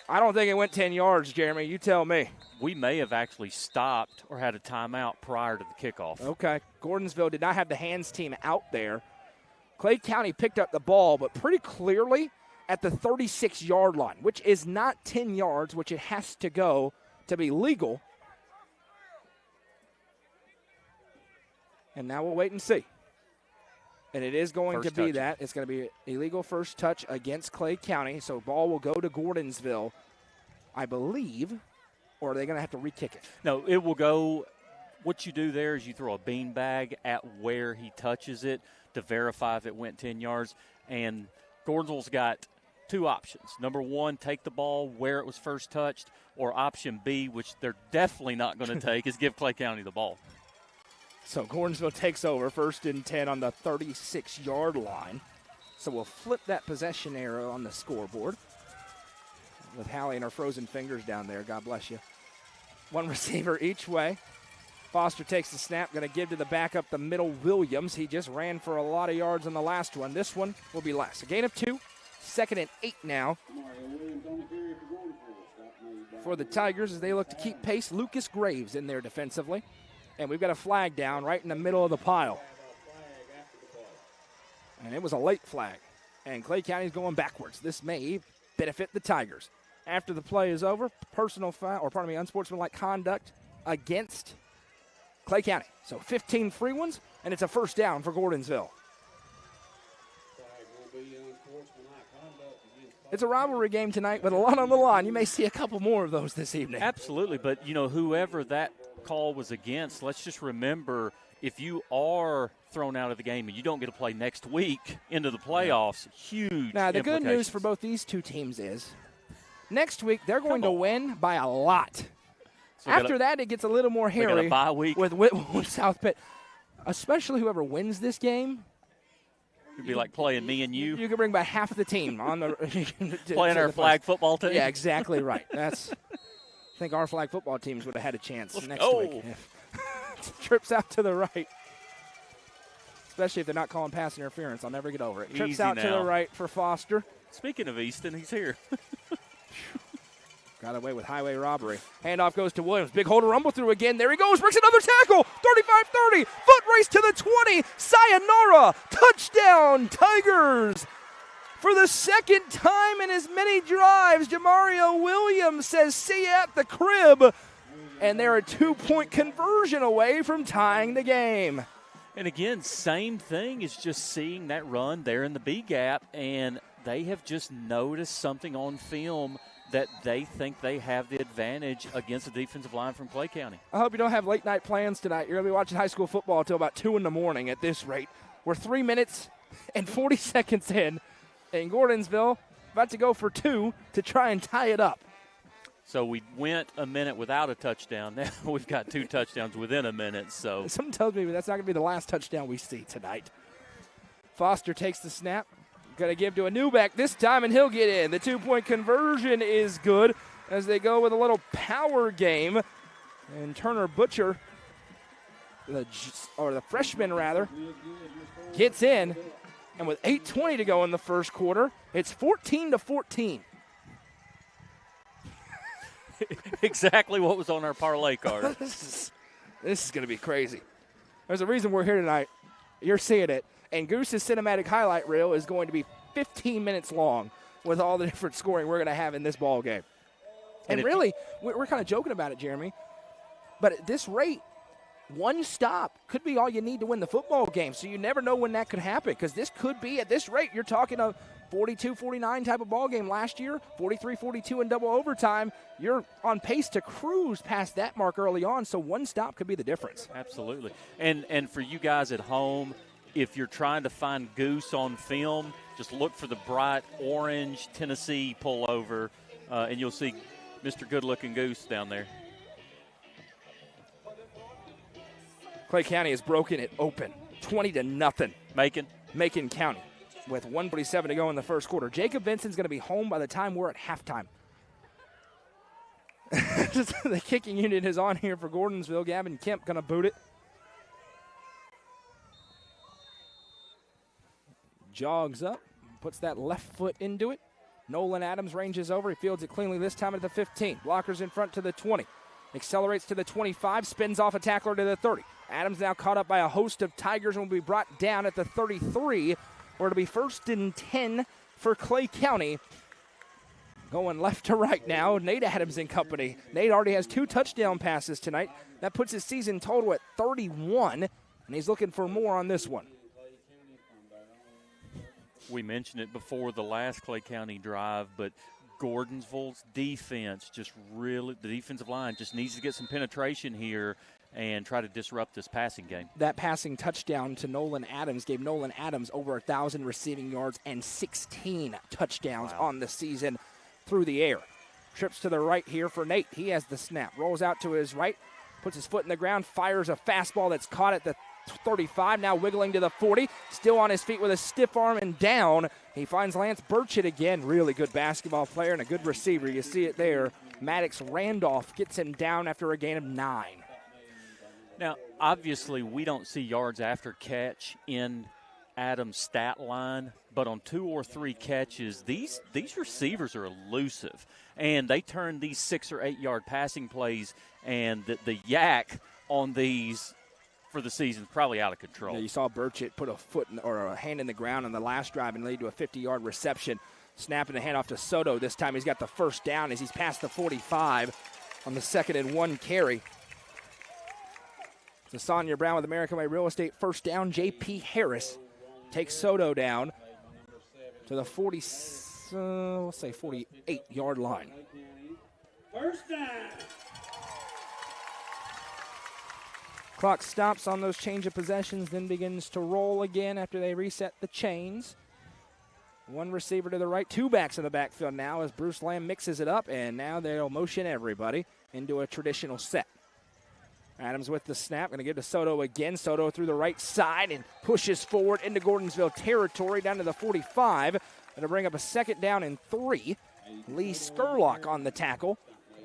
I don't think it went 10 yards, Jeremy. You tell me. We may have actually stopped or had a timeout prior to the kickoff. Okay. Gordonsville did not have the hands team out there. Clay County picked up the ball, but pretty clearly at the 36-yard line, which is not 10 yards, which it has to go to be legal. And now we'll wait and see. And it is going to be that. It's going to be illegal first touch against Clay County, so ball will go to Gordonsville, I believe, or are they going to have to re-kick it? No, it will go. What you do there is you throw a beanbag at where he touches it to verify if it went 10 yards. And Gordonsville's got 2 options. Number 1, take the ball where it was first touched, or option B, which they're definitely not going to take, is give Clay County the ball. So Gordonsville takes over, 1st and 10 on the 36-yard line. So we'll flip that possession arrow on the scoreboard. With Hallie and her frozen fingers down there, God bless you. One receiver each way. Foster takes the snap, going to give to the backup, the middle, Williams. He just ran for a lot of yards on the last one. This one will be less. A gain of 2, 2nd and 8 now for the Tigers as they look to keep pace. Lucas Graves in there defensively. And we've got a flag down right in the middle of the pile. And it was a late flag. And Clay County's going backwards. This may benefit the Tigers. After the play is over, personal foul, or pardon me, unsportsmanlike conduct against Clay County. So 15 free ones, and it's a 1st down for Gordonsville. It's a rivalry game tonight with a lot on the line. You may see a couple more of those this evening. Absolutely, but, whoever that call was against, let's just remember, if you are thrown out of the game and you don't get to play next week into the playoffs, huge Now, the good news for both these two teams is next week they're going to win by a lot. So after that, it gets a little more hairy. They got a bye week with South Pitt, especially whoever wins this game. It'd be like playing me and you. You could bring back half of the team on the playing our flag football team. Yeah, exactly right. I think our flag football teams would have had a chance next week. Trips out to the right. Especially if they're not calling pass interference. I'll never get over it. Trips out to the right for Foster. Speaking of Easton, he's here. Got away with highway robbery. Handoff goes to Williams. Big holder rumble through again. There he goes. Breaks another tackle. 35-30. Foot race to the 20. Sayonara. Touchdown, Tigers. For the 2nd time in as many drives, Jamario Williams says, see you at the crib. And they're a 2-point conversion away from tying the game. And again, same thing is just seeing that run there in the B gap, and they have just noticed something on film that they think they have the advantage against the defensive line from Clay County. I hope you don't have late night plans tonight. You're going to be watching high school football until about 2 in the morning at this rate. We're 3 minutes and 40 seconds in Gordonsville, about to go for 2 to try and tie it up. So we went a minute without a touchdown. Now we've got 2 touchdowns within a minute. So something tells me that's not going to be the last touchdown we see tonight. Foster takes the snap. Going to give to a Newbeck this time, and he'll get in. The 2-point conversion is good as they go with a little power game. And Turner Butcher, the freshman rather, gets in. And with 8:20 to go in the first quarter, it's 14-14. Exactly what was on our parlay card. This is going to be crazy. There's a reason we're here tonight. You're seeing it. And Goose's cinematic highlight reel is going to be 15 minutes long with all the different scoring we're going to have in this ball game. And really, we're kind of joking about it, Jeremy. But at this rate, one stop could be all you need to win the football game. So you never know when that could happen, because this could be, at this rate, you're talking a 42-49 type of ball game last year, 43-42 in double overtime. You're on pace to cruise past that mark early on, so one stop could be the difference. Absolutely. And for you guys at home, if you're trying to find Goose on film, just look for the bright orange Tennessee pullover, and you'll see Mr. Good-Looking Goose down there. Clay County has broken it open, 20-0. Macon County with 1:47 to go in the first quarter. Jacob Vinson's going to be home by the time we're at halftime. The kicking unit is on here for Gordonsville. Gavin Kemp going to boot it. Jogs up, puts that left foot into it. Nolan Adams ranges over. He fields it cleanly this time at the 15. Blockers in front to the 20. Accelerates to the 25, spins off a tackler to the 30. Adams now caught up by a host of Tigers and will be brought down at the 33, where it'll be 1st and 10 for Clay County. Going left to right now, Nate Adams in company. Nate already has 2 touchdown passes tonight. That puts his season total at 31, and he's looking for more on this one. We mentioned it before the last Clay County drive, but Gordonsville's defense the defensive line just needs to get some penetration here and try to disrupt this passing game. That passing touchdown to Nolan Adams gave Nolan Adams over 1,000 receiving yards and 16 touchdowns on the season through the air. Trips to the right here for Nate. He has the snap. Rolls out to his right. puts his foot in the ground, fires a fastball that's caught at the 35, now wiggling to the 40, still on his feet with a stiff arm and down. He finds Lance Burchett again. Really good basketball player and a good receiver. You see it there. Maddox Randolph gets him down after a gain of 9. Now, obviously, we don't see yards after catch in Adams' stat line, but on 2 or 3 catches, these receivers are elusive, and they turn these 6 or 8 yard passing plays, and the yak on these for the season probably out of control. Yeah, you saw Burchett put a foot or a hand in the ground on the last drive and lead to a 50-yard reception. Snapping the handoff to Soto. This time he's got the first down as he's past the 45 on the 2nd and 1 carry. So Sonia Brown with American Way Real Estate, first down. J.P. Harris takes Soto down to the 48-yard line. First down. Clock stops on those change of possessions, then begins to roll again after they reset the chains. 1 receiver to the right, 2 backs in the backfield now as Bruce Lamb mixes it up, and now they'll motion everybody into a traditional set. Adams with the snap, going to give to Soto again. Soto through the right side and pushes forward into Gordonsville territory down to the 45. Going to bring up a 2nd down and 3. Lee Skurlock on the tackle.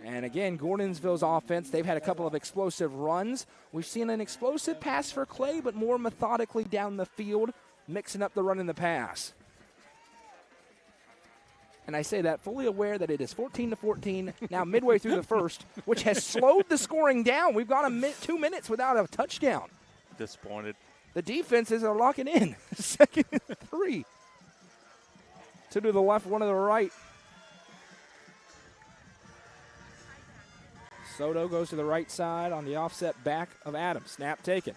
And again, Gordonsville's offense, they've had a couple of explosive runs. We've seen an explosive pass for Clay, but more methodically down the field, mixing up the run and the pass. And I say that fully aware that it is 14-14, now midway through the first, which has slowed the scoring down. We've gone 2 minutes without a touchdown. Disappointed. The defenses are locking in. 2nd and 3. 2 to the left, 1 to the right. Soto goes to the right side on the offset back of Adams. Snap taken.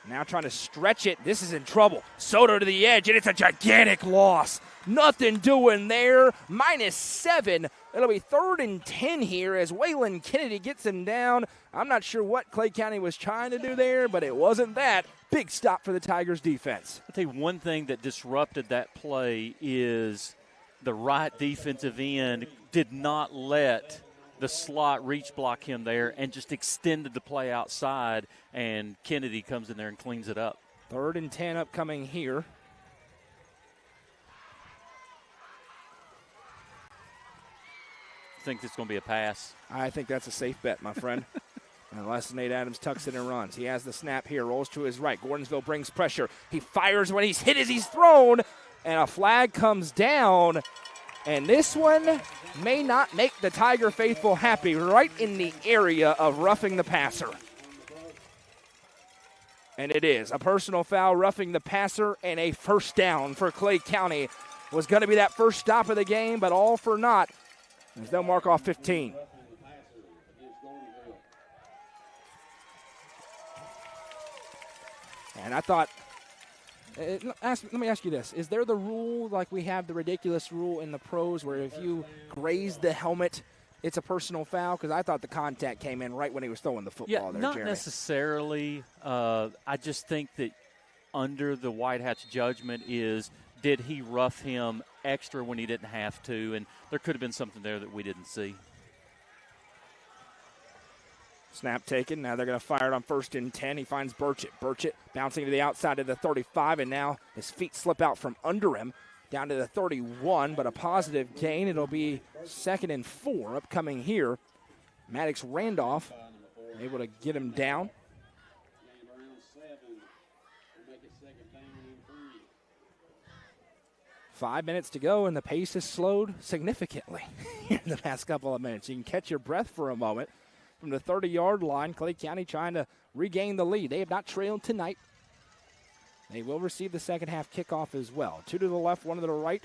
Now trying to stretch it. This is in trouble. Soto to the edge, and it's a gigantic loss. Nothing doing there. -7. It'll be 3rd and 10 here as Waylon Kennedy gets him down. I'm not sure what Clay County was trying to do there, but it wasn't that. Big stop for the Tigers defense. I'll tell you one thing that disrupted that play is the right defensive end did not let the slot reach block him there and just extended the play outside, and Kennedy comes in there and cleans it up. 3rd and 10 upcoming here. I think it's going to be a pass. I think that's a safe bet, my friend. Unless Nate Adams tucks it and runs. He has the snap here, rolls to his right. Gordonsville brings pressure. He fires when he's hit as he's thrown, and a flag comes down. And this one may not make the Tiger faithful happy, right in the area of roughing the passer. And it is. A personal foul, roughing the passer, and a first down for Clay County. Was going to be that first stop of the game, but all for naught, as they'll mark off 15. And I thought, let me ask you this. Is there the rule, like we have the ridiculous rule in the pros, where if you graze the helmet, it's a personal foul? Because I thought the contact came in right when he was throwing the football there, not Jeremy. necessarily. I just think that under the White Hat's judgment is, did he rough him extra when he didn't have to? And there could have been something there that we didn't see. Snap taken. Now they're going to fire it on 1st and 10. He finds Burchett. Burchett bouncing to the outside of the 35, and now his feet slip out from under him down to the 31, but a positive gain. It'll be 2nd and 4 upcoming here. Maddox Randolph able to get him down. Five minutes to go, and the pace has slowed significantly in the past couple of minutes. You can catch your breath for a moment. From the 30-yard line, Clay County trying to regain the lead. They have not trailed tonight. They will receive the second half kickoff as well. 2 to the left, 1 to the right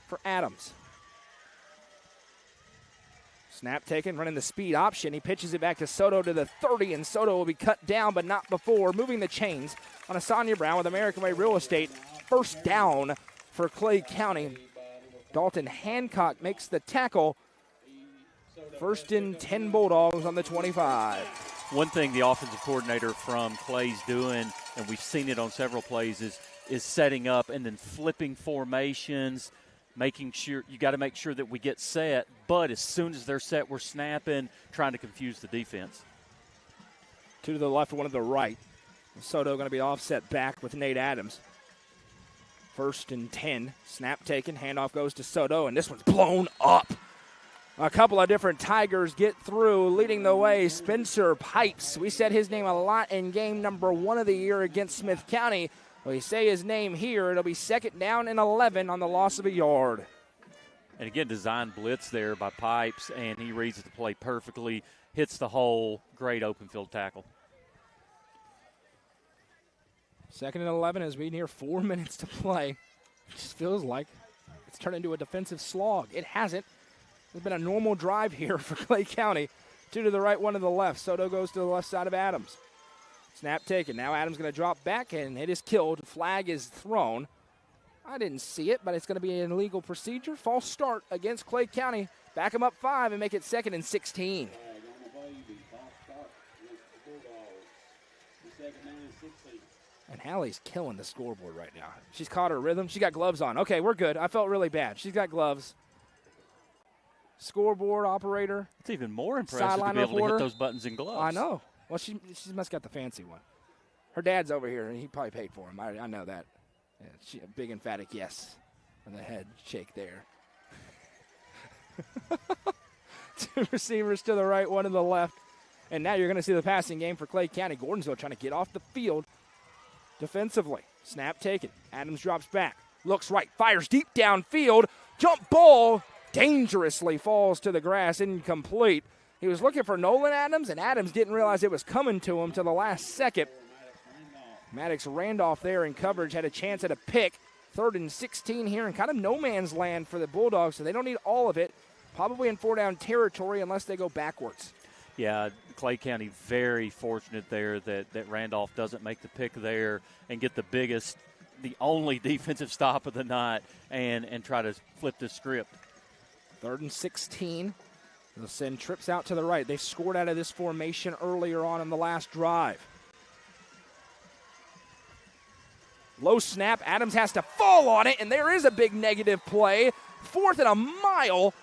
for Adams. Snap taken, running the speed option. He pitches it back to Soto to the 30, and Soto will be cut down, but not before. Moving the chains on Sonia Brown with American Way Real Estate. First down for Clay County. Dalton Hancock makes the tackle. 1st and 10 Bulldogs on the 25. One thing the offensive coordinator from Clay's doing, and we've seen it on several plays, is setting up and then flipping formations, making sure you got to make sure that we get set, but as soon as they're set, we're snapping, trying to confuse the defense. Two to the left, one to the right. Soto going to be offset back with Nate Adams. 1st and 10. Snap taken. Handoff goes to Soto, and this one's blown up. A couple of different Tigers get through, leading the way. Spencer Pipes. We said his name a lot in game number 1 of the year against Smith County. We say his name here. It'll be 2nd down and 11 on the loss of a yard. And again, design blitz there by Pipes, and he reads the play perfectly, hits the hole. Great open field tackle. 2nd and 11 as we near 4 minutes to play. It just feels like it's turned into a defensive slog. It hasn't. It's been a normal drive here for Clay County. 2 to the right, 1 to the left. Soto goes to the left side of Adams. Snap taken. Now Adams going to drop back, and it is killed. Flag is thrown. I didn't see it, but it's going to be an illegal procedure. False start against Clay County. Back them up 5 and make it 2nd and 16. And Hallie's killing the scoreboard right now. She's caught her rhythm. She got gloves on. Okay, we're good. I felt really bad. She's got gloves. Scoreboard operator. It's even more impressive to be able to hit those buttons in gloves. I know. Well, she must got the fancy one. Her dad's over here, and he probably paid for him. I know that. Yeah, a big emphatic yes on the head shake there. 2 receivers to the right, 1 to the left. And now you're going to see the passing game for Clay County. Gordonsville trying to get off the field defensively. Snap taken. Adams drops back. Looks right. Fires deep downfield. Jump ball. Dangerously falls to the grass. Incomplete. He was looking for Nolan Adams, and Adams didn't realize it was coming to him till the last second. Maddox Randolph there in coverage had a chance at a pick. 3rd and 16 here in kind of no man's land for the Bulldogs, so they don't need all of it. Probably in 4-down territory unless they go backwards. Yeah, Clay County very fortunate there that Randolph doesn't make the pick there and get the only defensive stop of the night and try to flip the script. 3rd and 16. They'll send trips out to the right. They scored out of this formation earlier on in the last drive. Low snap. Adams has to fall on it, and there is a big negative play. 4th and a mile.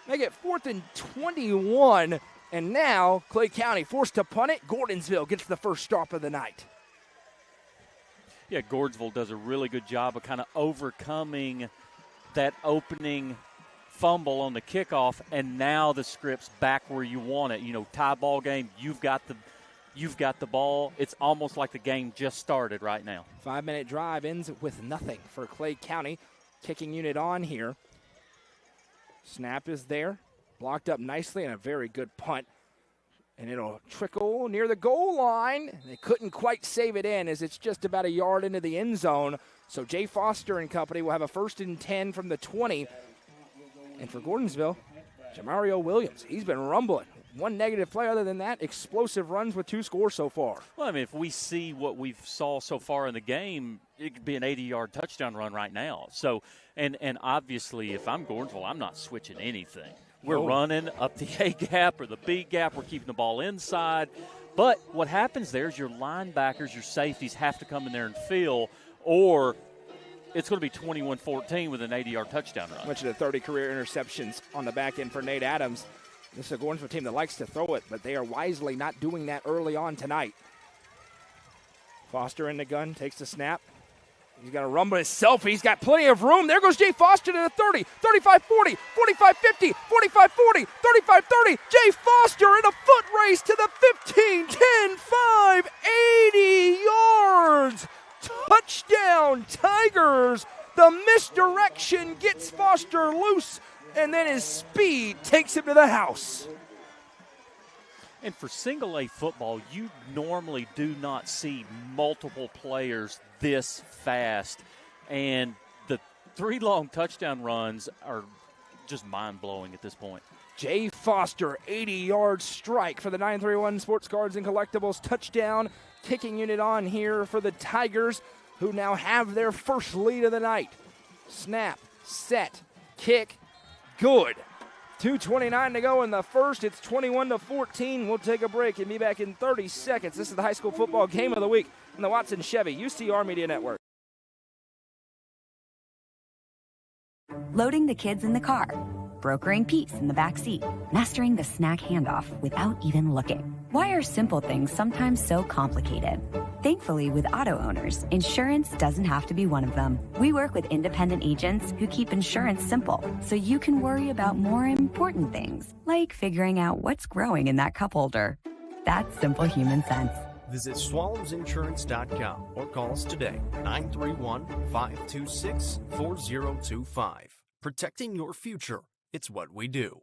Make it 4th and 21. And now Clay County forced to punt it. Gordonsville gets the first stop of the night. Yeah, Gordonsville does a really good job of kind of overcoming that opening fumble on the kickoff, and now the script's back where you want it. You know, tie ball game, you've got the ball. It's almost like the game just started right now. 5-minute drive ends with nothing for Clay County. Kicking unit on here. Snap is there. Blocked up nicely and a very good punt. And it'll trickle near the goal line. They couldn't quite save it in as it's just about a yard into the end zone. So Jay Foster and company will have a 1st and 10 from the 20. And for Gordonsville, Jamario Williams, he's been rumbling. 1 negative play. Other than that, explosive runs with 2 scores so far. Well, I mean, if we see what we've saw so far in the game, it could be an 80-yard touchdown run right now. So, and obviously, if I'm Gordonsville, I'm not switching anything. We're running up the A gap or the B gap. We're keeping the ball inside. But what happens there is your linebackers, your safeties have to come in there and fill, or it's going to be 21-14 with an 80-yard touchdown run. Much of the 30 career interceptions on the back end for Nate Adams. This is a Gordonsville team that likes to throw it, but they are wisely not doing that early on tonight. Foster in the gun, takes the snap. He's got to run by himself. He's got plenty of room. There goes Jay Foster to the 30, 35-40, 45-50, 45-40, 35-30. Jay Foster in a foot race to the 15, 10, 5, 80 yards. Touchdown, Tigers. The misdirection gets Foster loose, and then his speed takes him to the house. And for single-A football, you normally do not see multiple players this fast. And the 3 long touchdown runs are just mind-blowing at this point. Jay Foster, 80-yard strike for the 931 Sports Cards and Collectibles touchdown. Kicking unit on here for the Tigers, who now have their first lead of the night. Snap, set, kick, good. 2:29 to go in the first. It's 21-14. We'll take a break and be back in 30 seconds. This is the high school football game of the week on the Watson Chevy UCR Media Network. Loading the kids in the car, brokering peace in the back seat, mastering the snack handoff without even looking. Why are simple things sometimes so complicated? Thankfully, with auto owners, insurance doesn't have to be one of them. We work with independent agents who keep insurance simple, so you can worry about more important things, like figuring out what's growing in that cup holder. That's simple human sense. Visit swallowsinsurance.com or call us today, 931-526-4025. Protecting your future. It's what we do.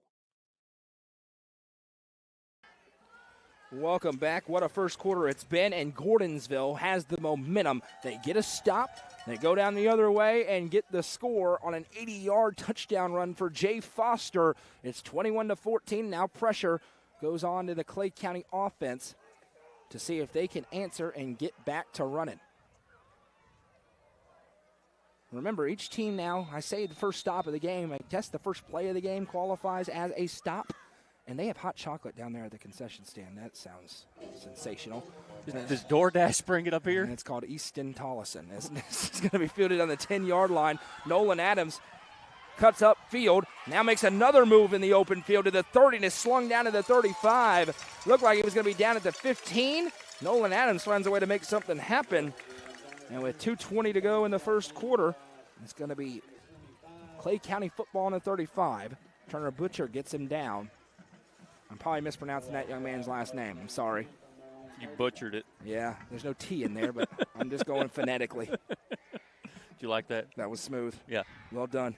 Welcome back. What a first quarter it's been, and Gordonsville has the momentum. They get a stop, they go down the other way and get the score on an 80-yard touchdown run for Jay Foster. It's 21-14. Now pressure goes on to the Clay County offense to see if they can answer and get back to running. Remember, each team now, I say the first stop of the game, I guess the first play of the game qualifies as a stop. And they have hot chocolate down there at the concession stand. That sounds sensational. Does DoorDash bring it up here? And it's called Easton Tollison. It's going to be fielded on the 10-yard line. Nolan Adams cuts up field. Now makes another move in the open field to the 30 and is slung down to the 35. Looked like he was going to be down at the 15. Nolan Adams finds a way to make something happen. And with 2:20 to go in the first quarter, it's going to be Clay County football on the 35. Turner Butcher gets him down. I'm probably mispronouncing that young man's last name. I'm sorry. You butchered it. Yeah, there's no T in there, but I'm just going phonetically. Did you like that? That was smooth. Yeah. Well done.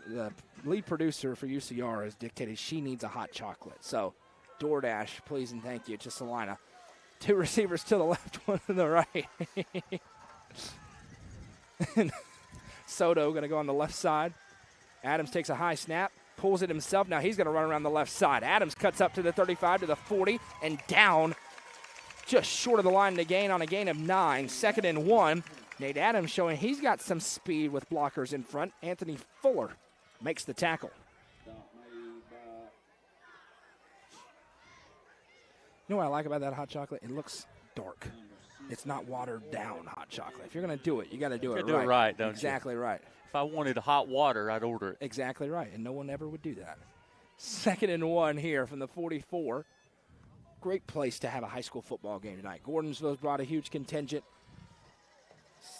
The lead producer for UCR has dictated she needs a hot chocolate. So, DoorDash, please and thank you to Salina. 2 receivers to the left, 1 to the right. Soto going to go on the left side. Adams takes a high snap, pulls it himself. Now he's going to run around the left side. Adams cuts up to the 35, to the 40, and down just short of the line to gain on a gain of 9. 2nd and 1. Nate Adams showing he's got some speed with blockers in front. Anthony Fuller makes the tackle. You know what I like about that hot chocolate? It looks dark. It's not watered down hot chocolate. If you're going to do it, you got to do it right. Do it right, don't you? Exactly right. If I wanted hot water, I'd order it. Exactly right, and no one ever would do that. 2nd and 1 here from the 44. Great place to have a high school football game tonight. Gordonsville's brought a huge contingent.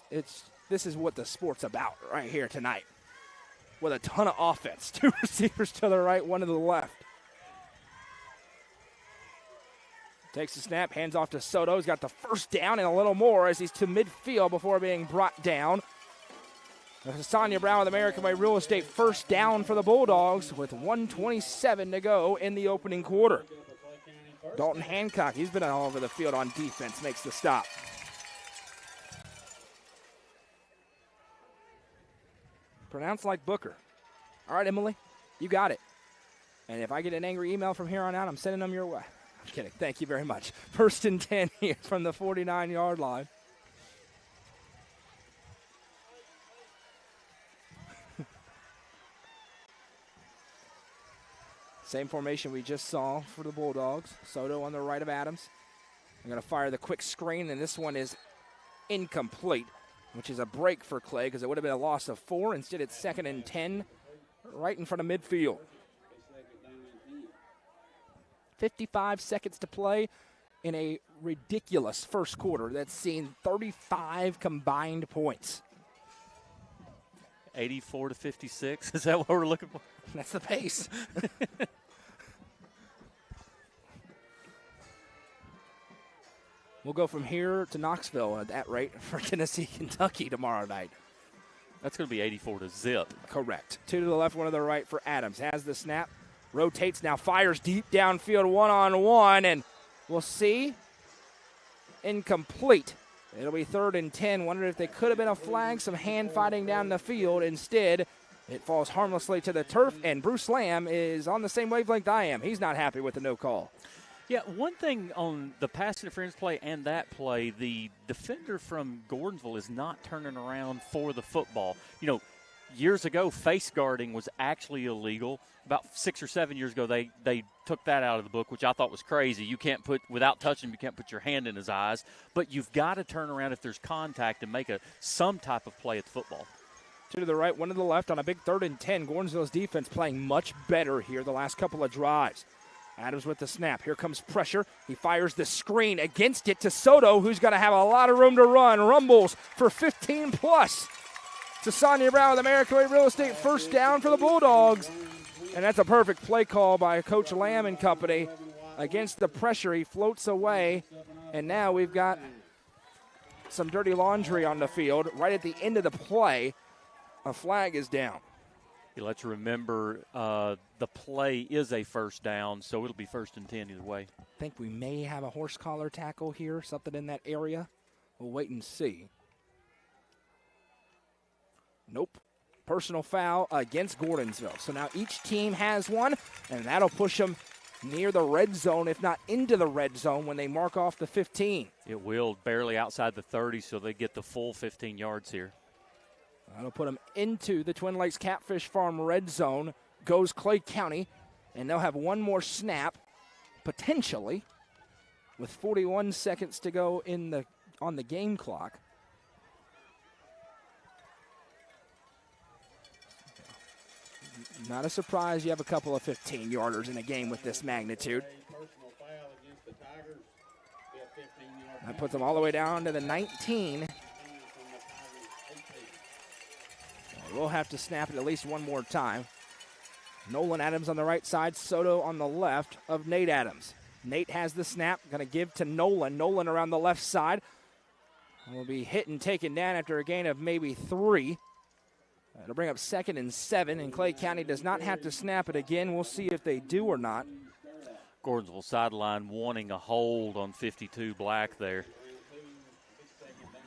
This is what the sport's about right here tonight. With a ton of offense. 2 receivers to the right, 1 to the left. Takes the snap, hands off to Soto. He's got the first down and a little more as he's to midfield before being brought down. Sonia Brown with American Way Real Estate, first down for the Bulldogs with 1:27 to go in the opening quarter. Dalton Hancock, he's been all over the field on defense, makes the stop. Pronounced like Booker. All right, Emily, you got it. And if I get an angry email from here on out, I'm sending them your way. I'm kidding. Thank you very much. 1st and 10 here from the 49-yard line. Same formation we just saw for the Bulldogs. Soto on the right of Adams. They're going to fire the quick screen, and this one is incomplete, which is a break for Clay because it would have been a loss of 4. Instead, it's 2nd and 10 right in front of midfield. 55 seconds to play in a ridiculous first quarter that's seen 35 combined points. 84-56. Is that what we're looking for? That's the pace. We'll go from here to Knoxville at that rate for Tennessee, Kentucky tomorrow night. That's going to be 84-0. Correct. 2 to the left, 1 to the right for Adams. Has the snap. Rotates now, fires deep downfield, 1-on-1, and we'll see. Incomplete. It'll be 3rd and 10. Wondered if they could have been a flag, some hand fighting down the field. Instead, it falls harmlessly to the turf, and Bruce Lamb is on the same wavelength I am. He's not happy with the no call. Yeah, one thing on the pass interference play and that play, the defender from Gordonsville is not turning around for the football. You know, years ago, face guarding was actually illegal. About 6 or 7 years ago, they took that out of the book, which I thought was crazy. You can't put, without touching him, you can't put your hand in his eyes. But you've got to turn around if there's contact and make some type of play at the football. Two to the right, one to the left on a big 3rd and 10. Gordonsville's defense playing much better here the last couple of drives. Adams with the snap. Here comes pressure. He fires the screen against it to Soto, who's going to have a lot of room to run. Rumbles for 15+. To Sonia Brown with American Way Real Estate, first down for the Bulldogs. And that's a perfect play call by Coach Lamb and company. Against the pressure, he floats away. And now we've got some dirty laundry on the field. Right at the end of the play, a flag is down. Let's remember the play is a first down, so it'll be 1st and 10 either way. I think we may have a horse collar tackle here, something in that area. We'll wait and see. Nope. Personal foul against Gordonsville. So now each team has one, and that'll push them near the red zone, if not into the red zone, when they mark off the 15. It will, barely outside the 30, so they get the full 15 yards here. That'll put them into the Twin Lakes Catfish Farm red zone. Goes Clay County, and they'll have one more snap, potentially, with 41 seconds to go on the game clock. Not a surprise you have a couple of 15-yarders in a game with this magnitude. That puts them all the way down to the 19. We'll have to snap it at least one more time. Nolan Adams on the right side, Soto on the left of Nate Adams. Nate has the snap, going to give to Nolan. Nolan around the left side. Will be hit and taken down after a gain of maybe 3. It'll bring up 2nd and 7, and Clay County does not have to snap it again. We'll see if they do or not. Gordonsville sideline wanting a hold on 52 Black there.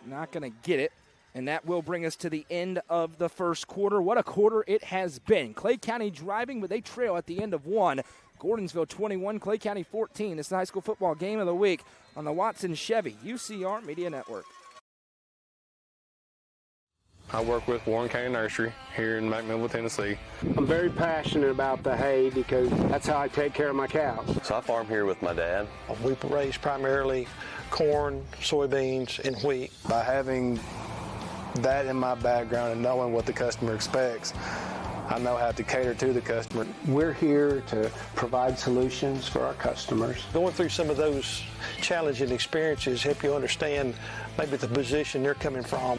Not going to get it, and that will bring us to the end of the first quarter. What a quarter it has been. Clay County driving, but they trail at the end of 1. Gordonsville 21, Clay County 14. It's the high school football game of the week on the Watson Chevy UCR Media Network. I work with Warren County Nursery here in McMinnville, Tennessee. I'm very passionate about the hay because that's how I take care of my cows. So I farm here with my dad. We raise primarily corn, soybeans, and wheat. By having that in my background and knowing what the customer expects, I know how to cater to the customer. We're here to provide solutions for our customers. Going through some of those challenging experiences help you understand maybe the position they're coming from.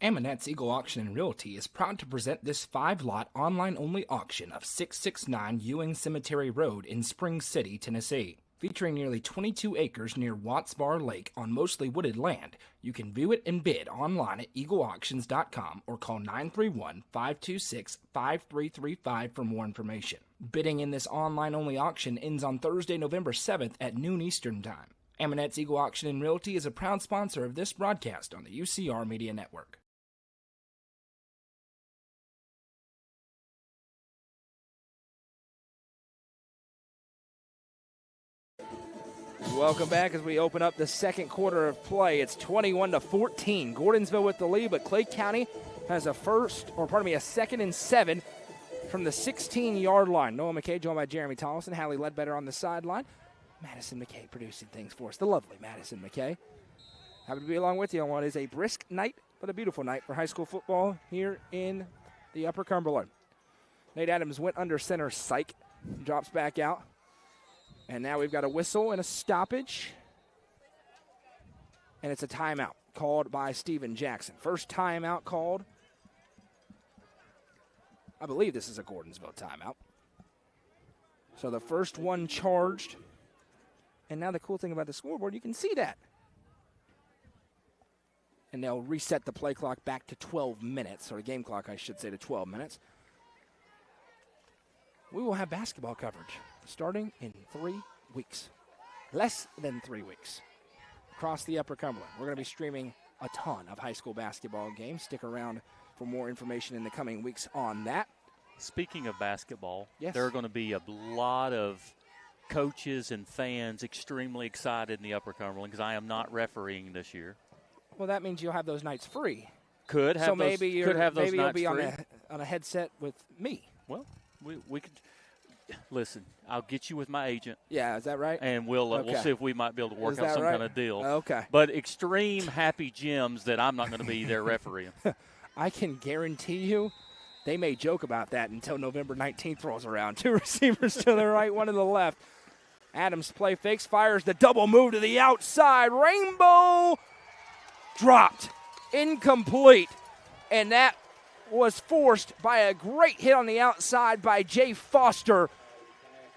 Amonette's Eagle Auction and Realty is proud to present this 5-lot online-only auction of 669 Ewing Cemetery Road in Spring City, Tennessee. Featuring nearly 22 acres near Watts Bar Lake on mostly wooded land, you can view it and bid online at eagleauctions.com or call 931-526-5335 for more information. Bidding in this online-only auction ends on Thursday, November 7th at noon Eastern Time. Amonette's Eagle Auction and Realty is a proud sponsor of this broadcast on the UCR Media Network. Welcome back as we open up the second quarter of play. It's 21-14. Gordonsville with the lead, but Clay County has a 2nd and 7 from the 16-yard line. Noah McKay joined by Jeremy Tollison, Hallie Ledbetter on the sideline. Madison McKay producing things for us. The lovely Madison McKay. Happy to be along with you on what is a brisk night, but a beautiful night for high school football here in the Upper Cumberland. Nate Adams went under center, psych, drops back out. And now we've got a whistle and a stoppage. And it's a timeout called by Steven Jackson. First timeout called. I believe this is a Gordonsville timeout. So the first one charged. And now the cool thing about the scoreboard, you can see that. And they'll reset the play clock back to 12 minutes, or the game clock, I should say, to 12 minutes. We will have basketball coverage starting in 3 weeks. Less than 3 weeks. Across the Upper Cumberland. We're going to be streaming a ton of high school basketball games. Stick around for more information in the coming weeks on that. Speaking of basketball, yes, there are going to be a lot of coaches and fans extremely excited in the Upper Cumberland because I am not refereeing this year. Well, that means you'll have those nights free. Could have so those, maybe could have those maybe nights you'll be free. on a headset with me. Well, we could. Listen, I'll get you with my agent. Yeah, is that right? And we'll see if we might be able to work out some kind of deal. Okay. But extreme happy Jims that I'm not going to be there refereeing. I can guarantee you they may joke about that until November 19th rolls around. 2 receivers to the right, 1 to the left. Adams play fakes, fires the double move to the outside. Rainbow dropped. Incomplete. And that was forced by a great hit on the outside by Jay Foster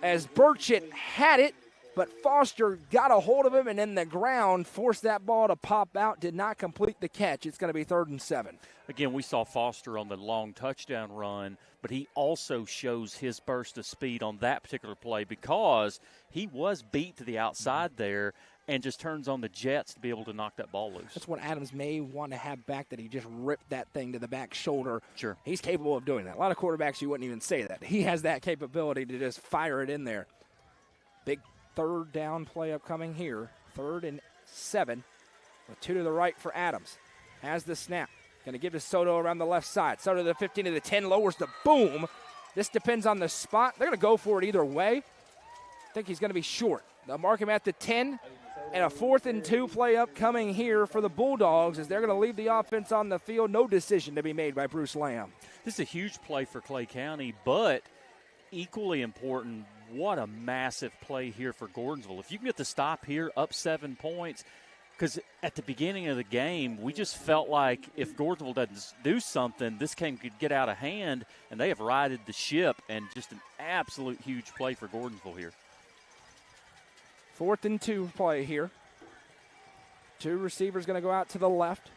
as Burchett had it, but Foster got a hold of him and in the ground forced that ball to pop out, did not complete the catch. It's going to be 3rd and 7. Again, we saw Foster on the long touchdown run, but he also shows his burst of speed on that particular play because he was beat to the outside there and just turns on the jets to be able to knock that ball loose. That's what Adams may want to have back, that he just ripped that thing to the back shoulder. Sure. He's capable of doing that. A lot of quarterbacks, you wouldn't even say that. He has that capability to just fire it in there. Big 3rd down play upcoming here. 3rd and 7 with 2 to the right for Adams. Has the snap. Going to give to Soto around the left side. Soto to the 15 to the 10, lowers the boom. This depends on the spot. They're going to go for it either way. I think he's going to be short. They'll mark him at the 10. And a 4th and 2 play upcoming here for the Bulldogs as they're going to leave the offense on the field. No decision to be made by Bruce Lamb. This is a huge play for Clay County, but equally important, what a massive play here for Gordonsville. If you can get the stop here, up 7 points, because at the beginning of the game, we just felt like if Gordonsville doesn't do something, this game could get out of hand, and they have righted the ship, and just an absolute huge play for Gordonsville here. 4th and 2 play here. 2 receivers going to go out to the left.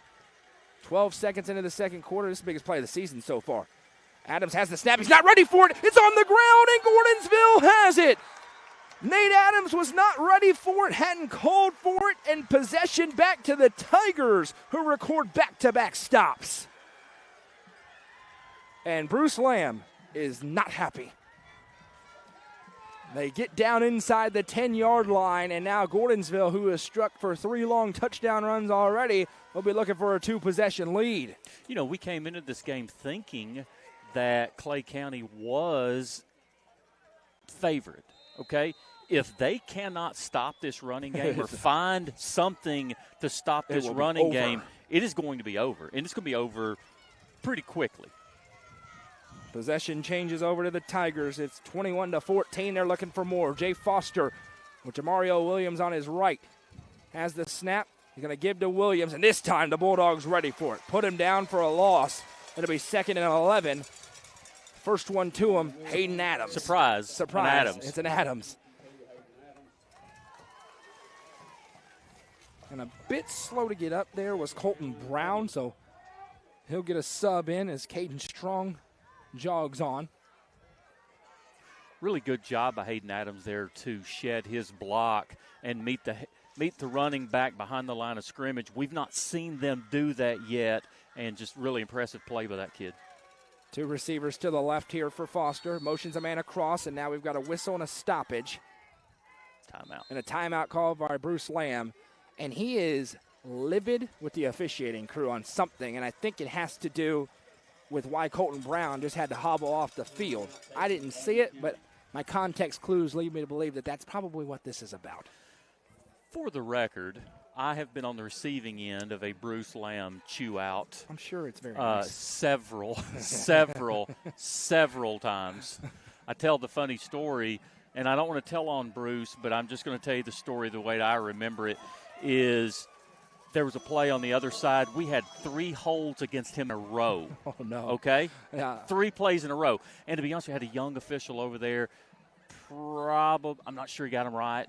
12 seconds into the second quarter. This is the biggest play of the season so far. Adams has the snap. He's not ready for it. It's on the ground, and Gordonsville has it. Nate Adams was not ready for it, hadn't called for it, and possession back to the Tigers, who record back-to-back stops. And Bruce Lamb is not happy. They get down inside the 10-yard line, and now Gordonsville, who has struck for 3 long touchdown runs already, will be looking for a 2-possession lead. You know, we came into this game thinking that Clay County was favored, okay? If they cannot stop this running game or find something to stop this running game, it is going to be over, and it's going to be over pretty quickly. Possession changes over to the Tigers. It's 21-14. They're looking for more. Jay Foster with Jamario Williams on his right. Has the snap. He's going to give to Williams, and this time the Bulldogs ready for it. Put him down for a loss. It'll be 2nd and 11. First one to him, Hayden Adams. Surprise. An Adams. It's an Adams. And a bit slow to get up there was Colton Brown, so he'll get a sub in as Caden Strong jogs on. Really good job by Hayden Adams there to shed his block and meet the running back behind the line of scrimmage. We've not seen them do that yet, and just really impressive play by that kid. 2 receivers to the left here for Foster. Motions a man across, and now we've got a whistle and a stoppage. Timeout. And a timeout called by Bruce Lamb. And he is livid with the officiating crew on something, and I think it has to do with why Colton Brown just had to hobble off the field. I didn't see it, but my context clues lead me to believe that that's probably what this is about. For the record, I have been on the receiving end of a Bruce Lamb chew out. I'm sure it's very nice. Several times. I tell the funny story, and I don't want to tell on Bruce, but I'm just going to tell you the story the way I remember it, is there was a play on the other side. We had 3 holds against him in a row. Oh, no. Okay? Yeah. 3 plays in a row. And to be honest, we had a young official over there. I'm not sure he got him right.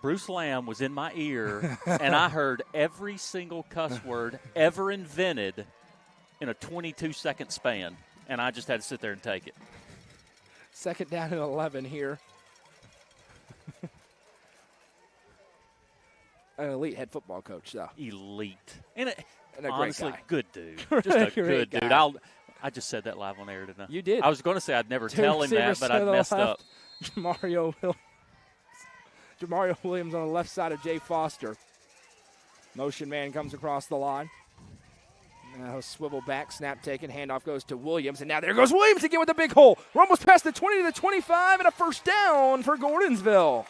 Bruce Lamb was in my ear, and I heard every single cuss word ever invented in a 22-second span, and I just had to sit there and take it. 2nd down and 11 here. An elite head football coach, though. Elite. And a honestly, great guy. good dude. Just a good dude. Guy. I just said that live on air, didn't I? You did. I was going to say I'd never 2 tell him that, but I messed up. Jamario Williams on the left side of Jay Foster. Motion man comes across the line. Now swivel back, snap taken, handoff goes to Williams, and now there goes Williams again with a big hole. We're almost past the 20 to the 25, and a first down for Gordonsville.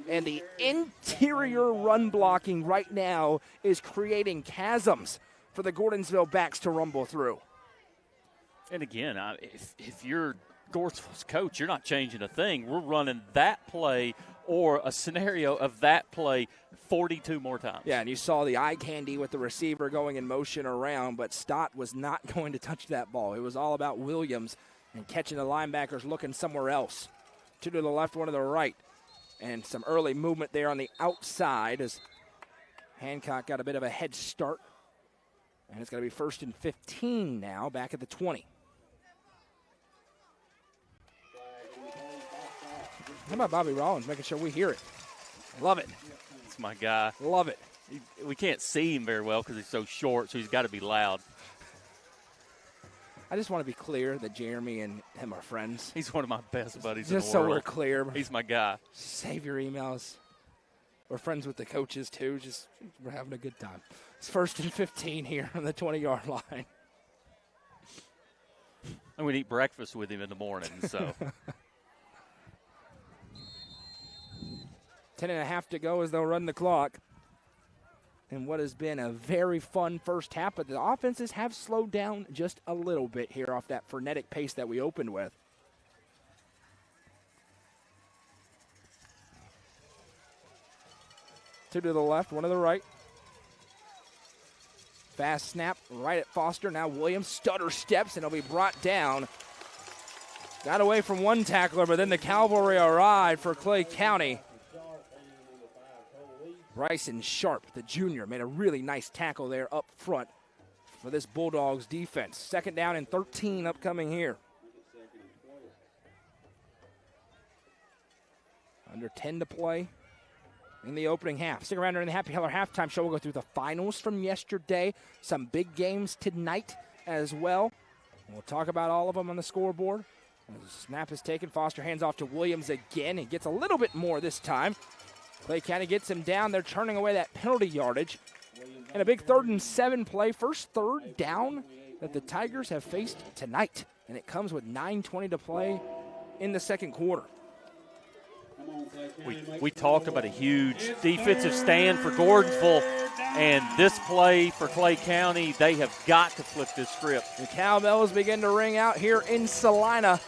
And the interior run blocking right now is creating chasms for the Gordonsville backs to rumble through. And again, if you're Gordonsville's coach, you're not changing a thing. We're running that play or a scenario of that play 42 more times. Yeah, and you saw the eye candy with the receiver going in motion around, but Stott was not going to touch that ball. It was all about Williams and catching the linebackers looking somewhere else. 2 to the left, 1 to the right. And some early movement there on the outside as Hancock got a bit of a head start. And it's going to be 1st and 15 now, back at the 20. How about Bobby Rollins making sure we hear it? Love it. That's my guy. Love it. We can't see him very well because he's so short, so he's got to be loud. I just want to be clear that Jeremy and him are friends. He's one of my best buddies just in the world. So we're clear. He's my guy. Save your emails. We're friends with the coaches, too. We're having a good time. It's 1st and 15 here on the 20-yard line. And we'd eat breakfast with him in the morning, so. 10.5 to go as they'll run the clock. And what has been a very fun first half, but the offenses have slowed down just a little bit here off that frenetic pace that we opened with. Two to the left, 1 to the right. Fast snap right at Foster. Now Williams stutter steps, and he'll be brought down. Got away from one tackler, but then the cavalry arrived for Clay County. Bryson Sharp, the junior, made a really nice tackle there up front for this Bulldogs defense. 2nd down and 13 upcoming here. Under 10 to play in the opening half. Stick around during the Happy Heller halftime show. We'll go through the finals from yesterday, some big games tonight as well. We'll talk about all of them on the scoreboard. As the snap is taken, Foster hands off to Williams again. He gets a little bit more this time. Clay County gets him down. They're turning away that penalty yardage. And a big 3rd and 7 play. First 3rd down that the Tigers have faced tonight. And it comes with 9:20 to play in the 2nd quarter. We talked about a huge defensive stand for Gordonsville, and this play for Clay County, they have got to flip this script. The cowbells begin to ring out here in Salina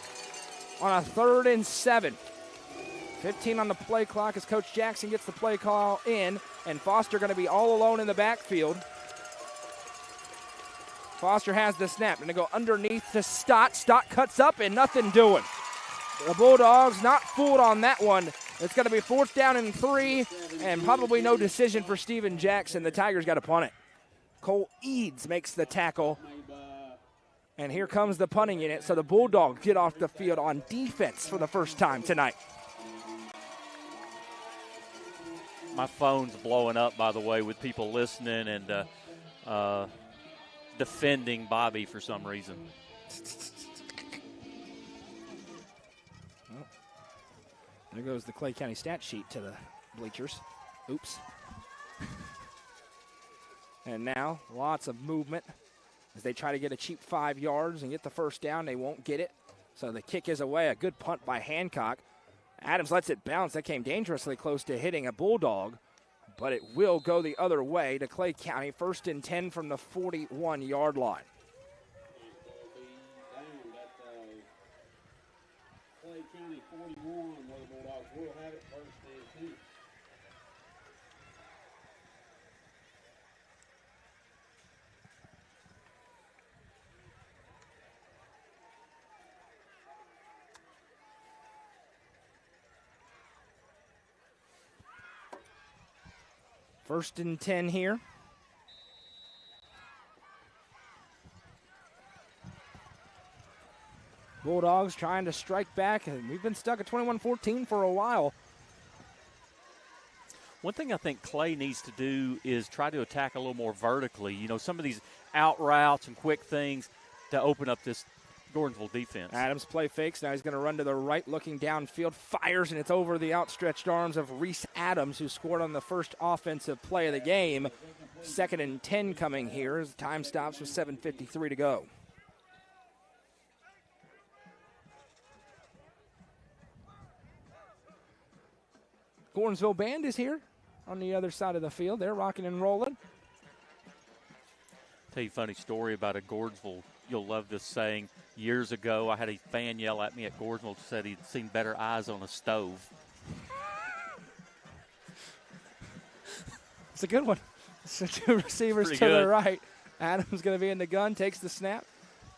on a 3rd and 7. 15 on the play clock as Coach Jackson gets the play call in, and Foster going to be all alone in the backfield. Foster has the snap, and they go underneath to Stott. Stott cuts up, and nothing doing. The Bulldogs not fooled on that one. It's going to be 4th down and 3, and probably no decision for Steven Jackson. The Tigers got to punt it. Cole Eads makes the tackle, and here comes the punting unit. So the Bulldogs get off the field on defense for the first time tonight. My phone's blowing up, by the way, with people listening and defending Bobby for some reason. Well, there goes the Clay County stat sheet to the bleachers. Oops. And now lots of movement as they try to get a cheap 5 yards and get the first down. They won't get it. So the kick is away. A good punt by Hancock. Adams lets it bounce. That came dangerously close to hitting a Bulldog, but it will go the other way to Clay County. 1st and 10 from the 41-yard line. Clay County 41, where the Bulldogs will have it 1st and 10. First and 10 here. Bulldogs trying to strike back, and we've been stuck at 21-14 for a while. One thing I think Clay needs to do is try to attack a little more vertically. You know, some of these out routes and quick things to open up this Gordonsville defense. Adams play fakes. Now he's going to run to the right, looking downfield, fires, and it's over the outstretched arms of Reese Adams, who scored on the first offensive play of the game. 2nd and 10 coming here as time stops with 7:53 to go. Gordonsville band is here on the other side of the field. They're rocking and rolling. Tell you a funny story about a Gordonsville. You'll love this saying. Years ago, I had a fan yell at me at Gordonsville, said he'd seen better eyes on a stove. It's a good one. So 2 receivers Pretty to good. the right. Adams going to be in the gun, takes the snap.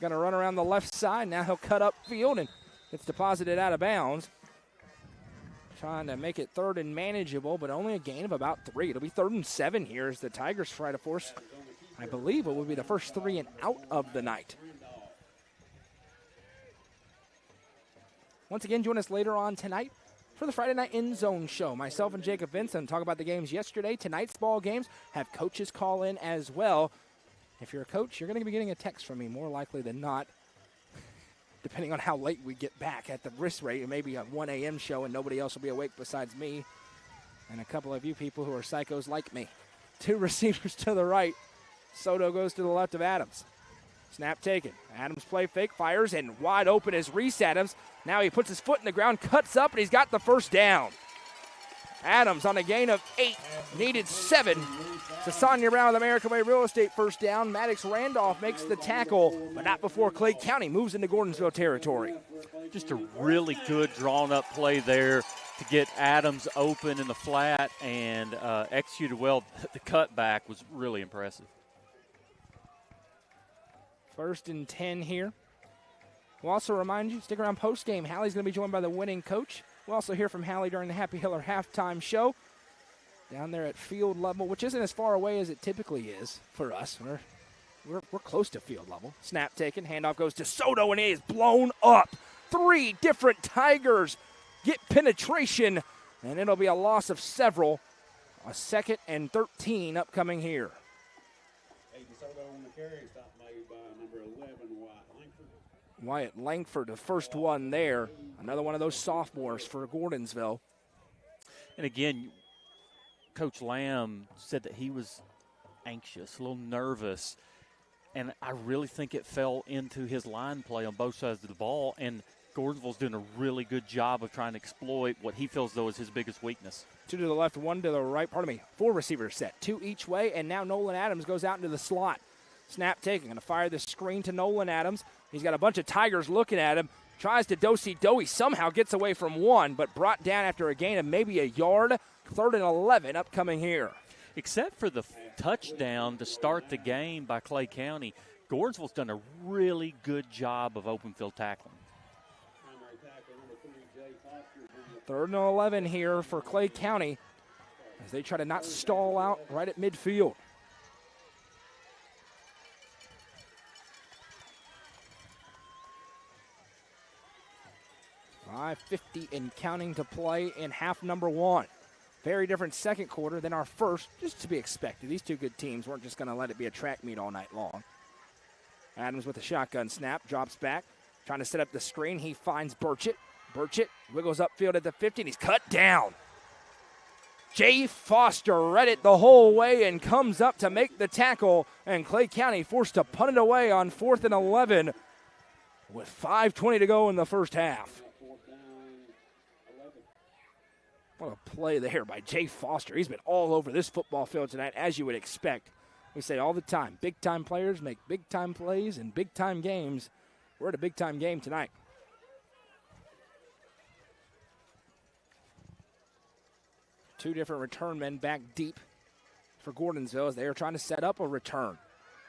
Going to run around the left side. Now he'll cut up field and gets deposited out of bounds. Trying to make it 3rd and manageable, but only a gain of about 3. It'll be 3rd and 7 here as the Tigers try to force, I believe it will be the first 3 and out of the night. Once again, join us later on tonight for the Friday Night End Zone Show. Myself and Jacob Vincent talk about the games yesterday. Tonight's ball games have coaches call in as well. If you're a coach, you're going to be getting a text from me more likely than not. Depending on how late we get back at the wrist rate, it may be a 1 a.m. show and nobody else will be awake besides me and a couple of you people who are psychos like me. 2 receivers to the right. Soto goes to the left of Adams. Snap taken. Adams play fake, fires, and wide open is Reese Adams. Now he puts his foot in the ground, cuts up, and he's got the first down. Adams on a gain of 8, needed 7. Sasanya Brown with American Way Real Estate first down. Maddox Randolph makes the tackle, but not before Clay County moves into Gordonsville territory. Just a really good drawn-up play there to get Adams open in the flat and executed well. The cutback was really impressive. 1st and 10 here. We'll also remind you, stick around post-game. Hallie's going to be joined by the winning coach. We'll also hear from Hallie during the Happy Hiller halftime show down there at field level, which isn't as far away as it typically is for us. We're close to field level. Snap taken. Handoff goes to Soto, and it is blown up. 3 different Tigers get penetration, and it'll be a loss of several. A 2nd and 13 upcoming here. Soto on the carry, stop made by number 11, Wyatt Langford, the first one there. Another one of those sophomores for Gordonsville. And again, Coach Lamb said that he was anxious, a little nervous. And I really think it fell into his line play on both sides of the ball. And Gordonsville's doing a really good job of trying to exploit what he feels, though, is his biggest weakness. 2 to the left, 1 to the right. 4 receivers set, 2 each way. And now Nolan Adams goes out into the slot. Snap taken. Going to fire the screen to Nolan Adams. He's got a bunch of Tigers looking at him. Tries to do-si-do. He somehow gets away from 1, but brought down after a gain of maybe a yard. 3rd and 11 upcoming here. Except for the touchdown to start the game by Clay County, Gordonsville's done a really good job of open field tackling. 3rd and 11 here for Clay County as they try to not stall out right at midfield. 5:50 and counting to play in half number 1. Very different second quarter than our first, just to be expected. These 2 good teams weren't just going to let it be a track meet all night long. Adams with a shotgun snap, drops back, trying to set up the screen. He finds Burchett. Burchett wiggles upfield at the 50, and he's cut down. Jay Foster read it the whole way and comes up to make the tackle, and Clay County forced to punt it away on 4th and 11 with 5:20 to go in the first half. What a play there by Jay Foster. He's been all over this football field tonight, as you would expect. We say all the time, big-time players make big-time plays in big-time games. We're at a big-time game tonight. Two different return men back deep for Gordonsville as they are trying to set up a return.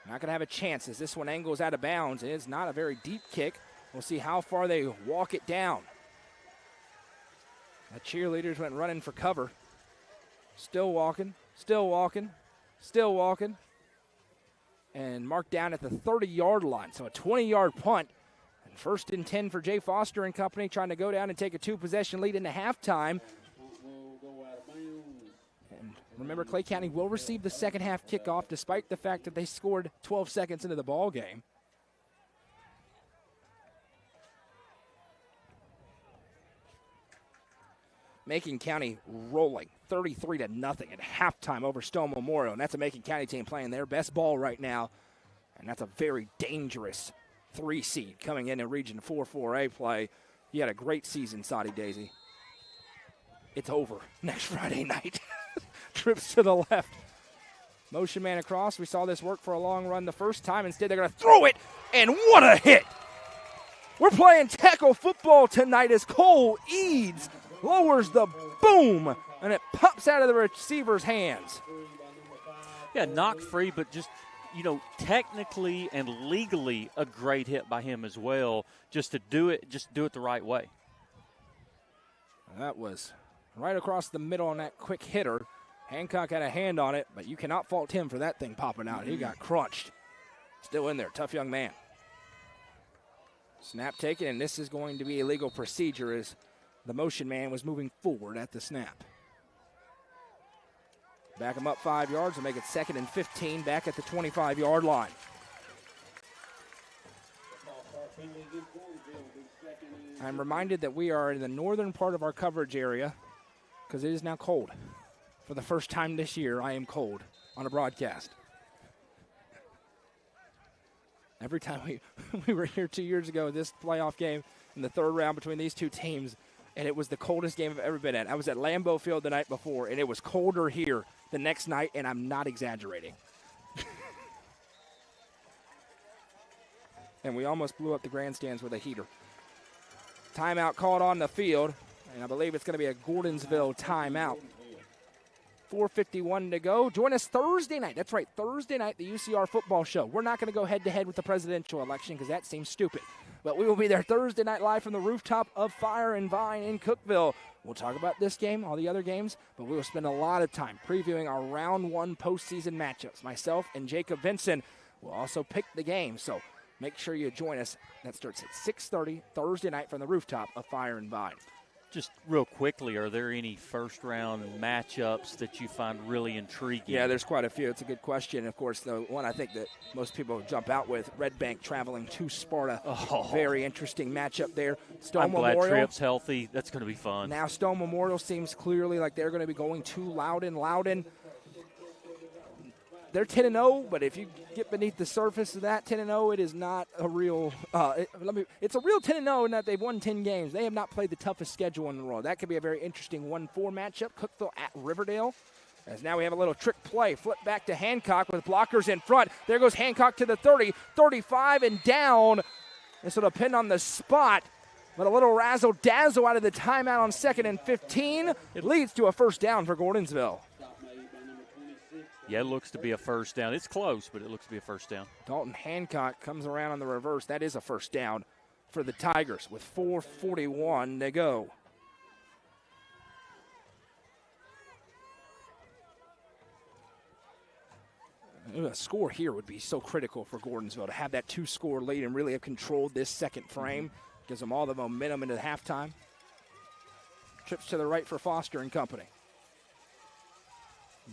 Not going to have a chance as this one angles out of bounds. It's not a very deep kick. We'll see how far they walk it down. The cheerleaders went running for cover. Still walking, still walking, still walking. And marked down at the 30-yard line. So a 20-yard punt. And 1st and 10 for Jay Foster and company, trying to go down and take a 2-possession lead into halftime. And remember, Clay County will receive the second half kickoff despite the fact that they scored 12 seconds into the ball game. Macon County rolling 33-0 at halftime over Stone Memorial. And that's a Macon County team playing their best ball right now. And that's a very dangerous 3 seed coming in Region 4-4A play. You had a great season, Soddy Daisy. It's over next Friday night. Trips to the left. Motion man across. We saw this work for a long run the first time. Instead, they're going to throw it, and what a hit. We're playing tackle football tonight as Cole Eads lowers the boom, and it pops out of the receiver's hands. Yeah, knocked free, but just, technically and legally a great hit by him as well, just to do it the right way. That was right across the middle on that quick hitter. Hancock had a hand on it, but you cannot fault him for that thing popping out. He got crunched. Still in there, tough young man. Snap taken, and this is going to be a legal procedure as the motion man was moving forward at the snap. Back him up 5 yards and make it 2nd and 15 back at the 25-yard line. I'm reminded that we are in the northern part of our coverage area because it is now cold. For the first time this year, I am cold on a broadcast. Every time we were here 2 years ago, this playoff game in the third round between these two teams, and it was the coldest game I've ever been at. I was at Lambeau Field the night before, and it was colder here the next night, and I'm not exaggerating. And we almost blew up the grandstands with a heater. Timeout called on the field, and I believe it's going to be a Gordonsville timeout. 4:51 to go. Join us Thursday night. That's right, Thursday night, the UCR football show. We're not going to go head-to-head with the presidential election because that seems stupid. But we will be there Thursday night live from the rooftop of Fire and Vine in Cookeville. We'll talk about this game, all the other games, but we will spend a lot of time previewing our Round 1 postseason matchups. Myself and Jacob Vinson will also pick the game, so make sure you join us. That starts at 6:30 Thursday night from the rooftop of Fire and Vine. Just real quickly, are there any first-round matchups that you find really intriguing? Yeah, there's quite a few. It's a good question. Of course, the one I think that most people jump out with, Red Bank traveling to Sparta. Very interesting matchup there. I'm glad Tripp's healthy. That's going to be fun. Now Stone Memorial seems clearly like they're going to be going to Loudon. They're 10-0, but if you get beneath the surface of that 10-0, it is not a real it's a real 10-0 in that they've won 10 games. They have not played the toughest schedule in the world. That could be a very interesting 1-4 matchup. Cookeville at Riverdale. As now we have a little trick play. Flip back to Hancock with blockers in front. There goes Hancock to the 30, 35, and down. And sort of pinned on the spot. But a little razzle-dazzle out of the timeout on 2nd and 15. It leads to a first down for Gordonsville. Yeah, it looks to be a first down. It's close, but it looks to be a first down. Dalton Hancock comes around on the reverse. That is a first down for the Tigers with 4:41 to go. A score here would be so critical for Gordonsville to have that 2-score lead and really have controlled this second frame. Gives them all the momentum into halftime. Trips to the right for Foster and company.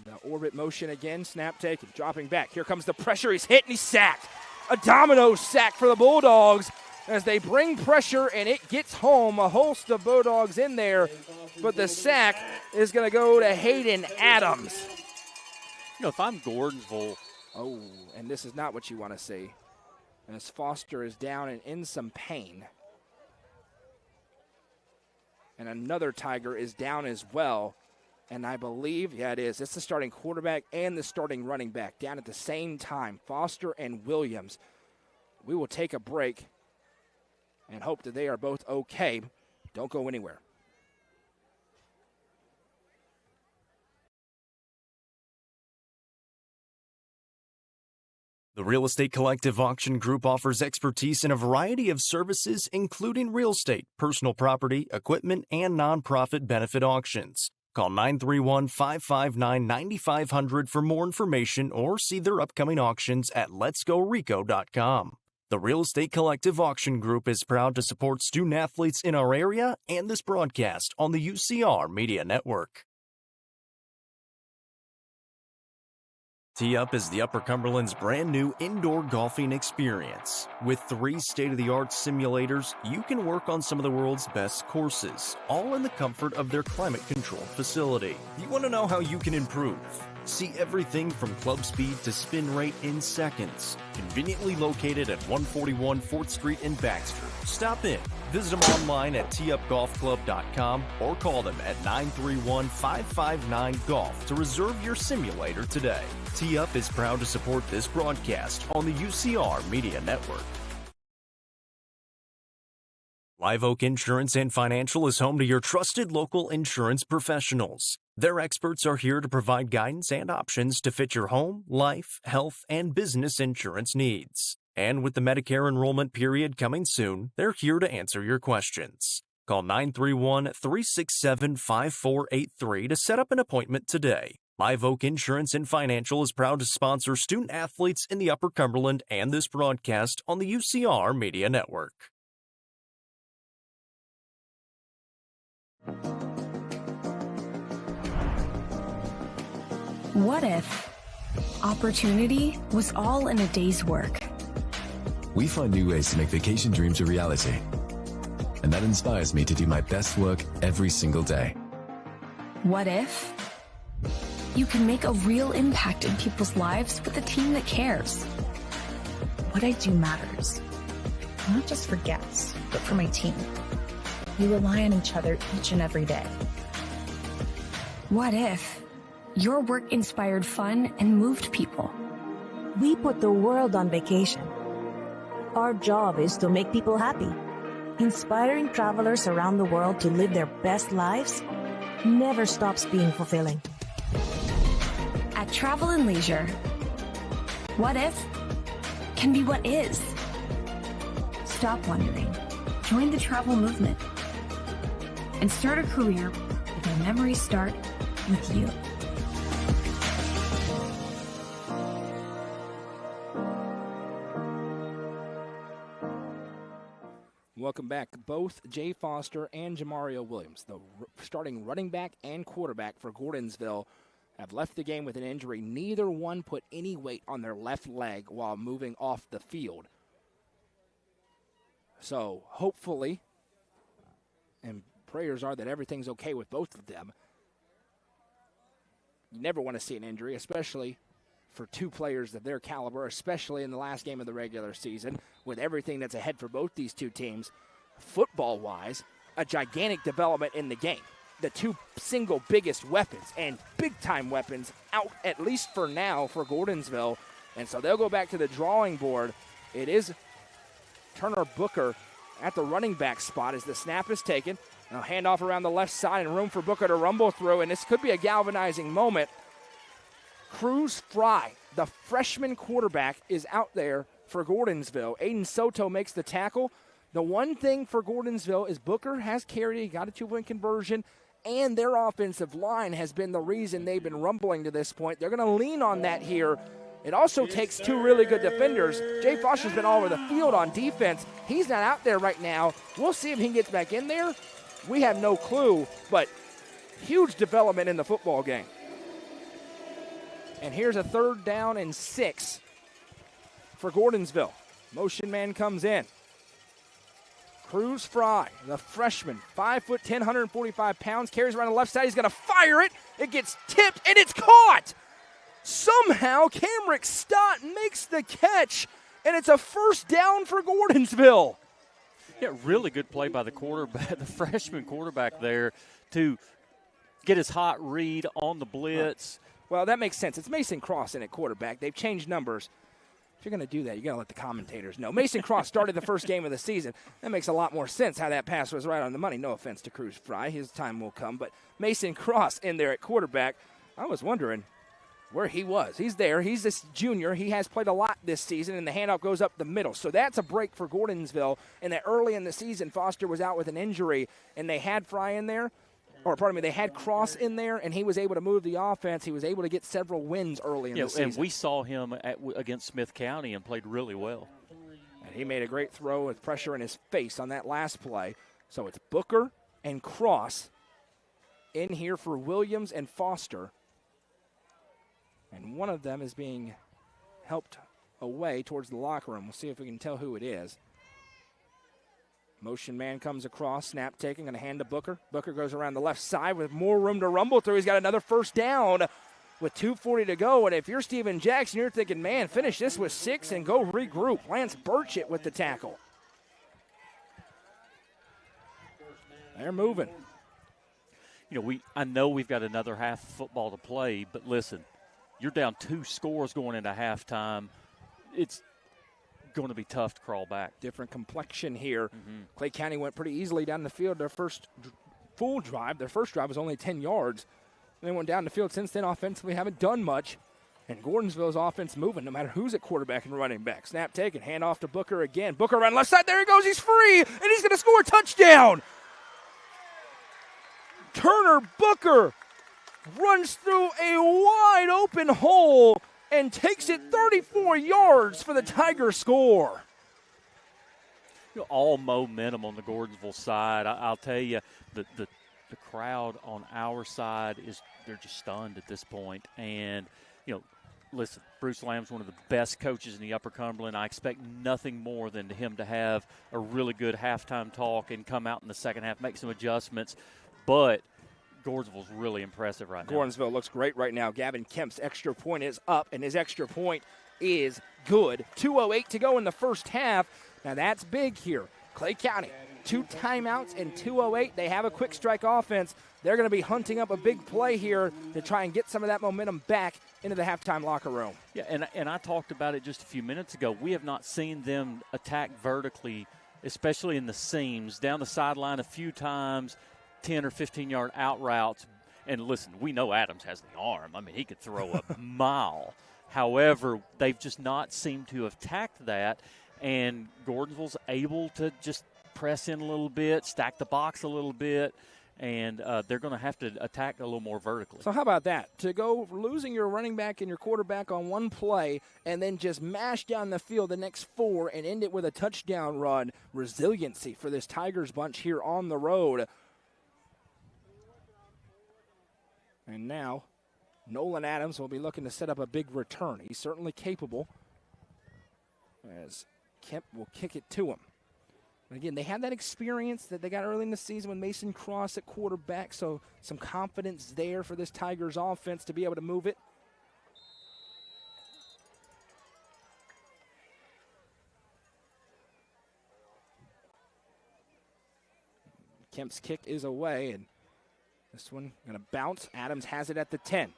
The orbit motion again, snap taken, dropping back. Here comes the pressure, he's hit and he's sacked. A domino sack for the Bulldogs as they bring pressure and it gets home. A host of Bulldogs in there, but the sack is going to go to Hayden Adams. If I'm Gordonsville. Oh, and this is not what you want to see. As Foster is down and in some pain. And another Tiger is down as well. And I believe, yeah, it is. It's the starting quarterback and the starting running back down at the same time, Foster and Williams. We will take a break and hope that they are both okay. Don't go anywhere. The Real Estate Collective Auction Group offers expertise in a variety of services, including real estate, personal property, equipment, and nonprofit benefit auctions. Call 931-559-9500 for more information or see their upcoming auctions at letsgorico.com. The Real Estate Collective Auction Group is proud to support student-athletes in our area and this broadcast on the UCR Media Network. Tee Up is the Upper Cumberland's brand new indoor golfing experience. With 3 state-of-the-art simulators, you can work on some of the world's best courses, all in the comfort of their climate-controlled facility. You want to know how you can improve? See everything from club speed to spin rate in seconds. Conveniently located at 141 4th Street in Baxter. Stop in. Visit them online at teeupgolfclub.com or call them at 931-559-GOLF to reserve your simulator today. Tee Up is proud to support this broadcast on the UCR Media Network. Live Oak Insurance and Financial is home to your trusted local insurance professionals. Their experts are here to provide guidance and options to fit your home, life, health, and business insurance needs. And with the Medicare enrollment period coming soon, they're here to answer your questions. Call 931-367-5483 to set up an appointment today. Live Oak Insurance and Financial is proud to sponsor student athletes in the Upper Cumberland and this broadcast on the UCR Media Network. What if opportunity was all in a day's work? We find new ways to make vacation dreams a reality. And that inspires me to do my best work every single day. What if you can make a real impact in people's lives with a team that cares? What I do matters, not just for guests, but for my team. We rely on each other each and every day. What if your work inspired fun and moved people? We put the world on vacation. Our job is to make people happy. Inspiring travelers around the world to live their best lives never stops being fulfilling. At Travel and Leisure, what if can be what is. Stop wondering. Join the travel movement and start a career where memories start with you. Welcome back. Both Jay Foster and Jamario Williams, the starting running back and quarterback for Gordonsville, have left the game with an injury. Neither one put any weight on their left leg while moving off the field. So hopefully, and prayers are that everything's okay with both of them. You never want to see an injury, especially for two players of their caliber, especially in the last game of the regular season, with everything that's ahead for both these two teams. Football-wise, a gigantic development in the game. The two single biggest weapons and big-time weapons out, at least for now, for Gordonsville. And so they'll go back to the drawing board. It is Turner Booker at the running back spot as the snap is taken. Now handoff around the left side and room for Booker to rumble through, and this could be a galvanizing moment. Cruz Fry, the freshman quarterback, is out there for Gordonsville. Aiden Soto makes the tackle. The one thing for Gordonsville is Booker has carried, he got a 2-point conversion, and their offensive line has been the reason they've been rumbling to this point. They're going to lean on that here. It also takes two really good defenders. Jay Foster's been all over the field on defense. He's not out there right now. We'll see if he gets back in there. We have no clue, but huge development in the football game. And here's a 3rd down and 6 for Gordonsville. Motion man comes in. Cruz Fry, the freshman, 5'10", 145 pounds, carries around the left side. He's going to fire it. It gets tipped, and it's caught. Somehow, Camrick Stott makes the catch, and it's a 1st down for Gordonsville. Yeah, really good play by the quarterback, the freshman quarterback there, to get his hot read on the blitz. Well, that makes sense. It's Mason Cross in at quarterback. They've changed numbers. If you're going to do that, you got to let the commentators know. Mason Cross started the first game of the season. That makes a lot more sense how that pass was right on the money. No offense to Cruz Fry. His time will come. But Mason Cross in there at quarterback, I was wondering where he was. He's there. He's this junior. He has played a lot this season, and the handoff goes up the middle. So that's a break for Gordonsville. And that early in the season, Foster was out with an injury, and they had Fry in there. They had Cross in there, and he was able to move the offense. He was able to get several wins early in the season. And we saw him against Smith County and played really well. And he made a great throw with pressure in his face on that last play. So it's Booker and Cross in here for Williams and Foster. And one of them is being helped away towards the locker room. We'll see if we can tell who it is. Motion man comes across, snap taking, and a hand to Booker. Booker goes around the left side with more room to rumble through. He's got another first down with 2:40 to go. And if you're Steven Jackson, you're thinking, man, finish this with 6 and go regroup. Lance Burchett with the tackle. They're moving. You know, I know we've got another half of football to play, but listen, you're down 2 scores going into halftime. It's going to be tough to crawl back. Different complexion here. Clay County went pretty easily down the field. Their first full drive, their first drive was only 10 yards. They went down the field since then. Offensively, haven't done much. And Gordonsville's offense moving no matter who's at quarterback and running back. Snap taken, hand off to Booker again. Booker around left side. There he goes. He's free, and he's going to score a touchdown. Turner Booker runs through a wide open hole and takes it 34 yards for the Tiger score. You know, all momentum on the Gordonsville side. I'll tell you, the crowd on our side they're just stunned at this point. And, you know, listen, Bruce Lamb's one of the best coaches in the Upper Cumberland. I expect nothing more than him to have a really good halftime talk and come out in the second half, make some adjustments. But Gordonsville's really impressive right now. Gordonsville looks great right now. Gavin Kemp's extra point is up, and his extra point is good. 2:08 to go in the first half. Now that's big here. Clay County, 2 timeouts and 2:08. They have a quick strike offense. They're going to be hunting up a big play here to try and get some of that momentum back into the halftime locker room. Yeah, and I talked about it just a few minutes ago. We have not seen them attack vertically, especially in the seams, down the sideline a few times, 10 or 15-yard out routes. And listen, we know Adams has the arm. I mean, he could throw a mile. However, they've just not seemed to have attacked that. And Gordonsville's able to just press in a little bit, stack the box a little bit, and they're going to have to attack a little more vertically. So how about that? To go losing your running back and your quarterback on one play and then just mash down the field the next 4 and end it with a touchdown run. Resiliency for this Tigers bunch here on the road. And now Nolan Adams will be looking to set up a big return. He's certainly capable, as Kemp will kick it to him. Again, they have that experience that they got early in the season with Mason Cross at quarterback, so some confidence there for this Tigers offense to be able to move it. Kemp's kick is away, and this one going to bounce. Adams has it at the 10.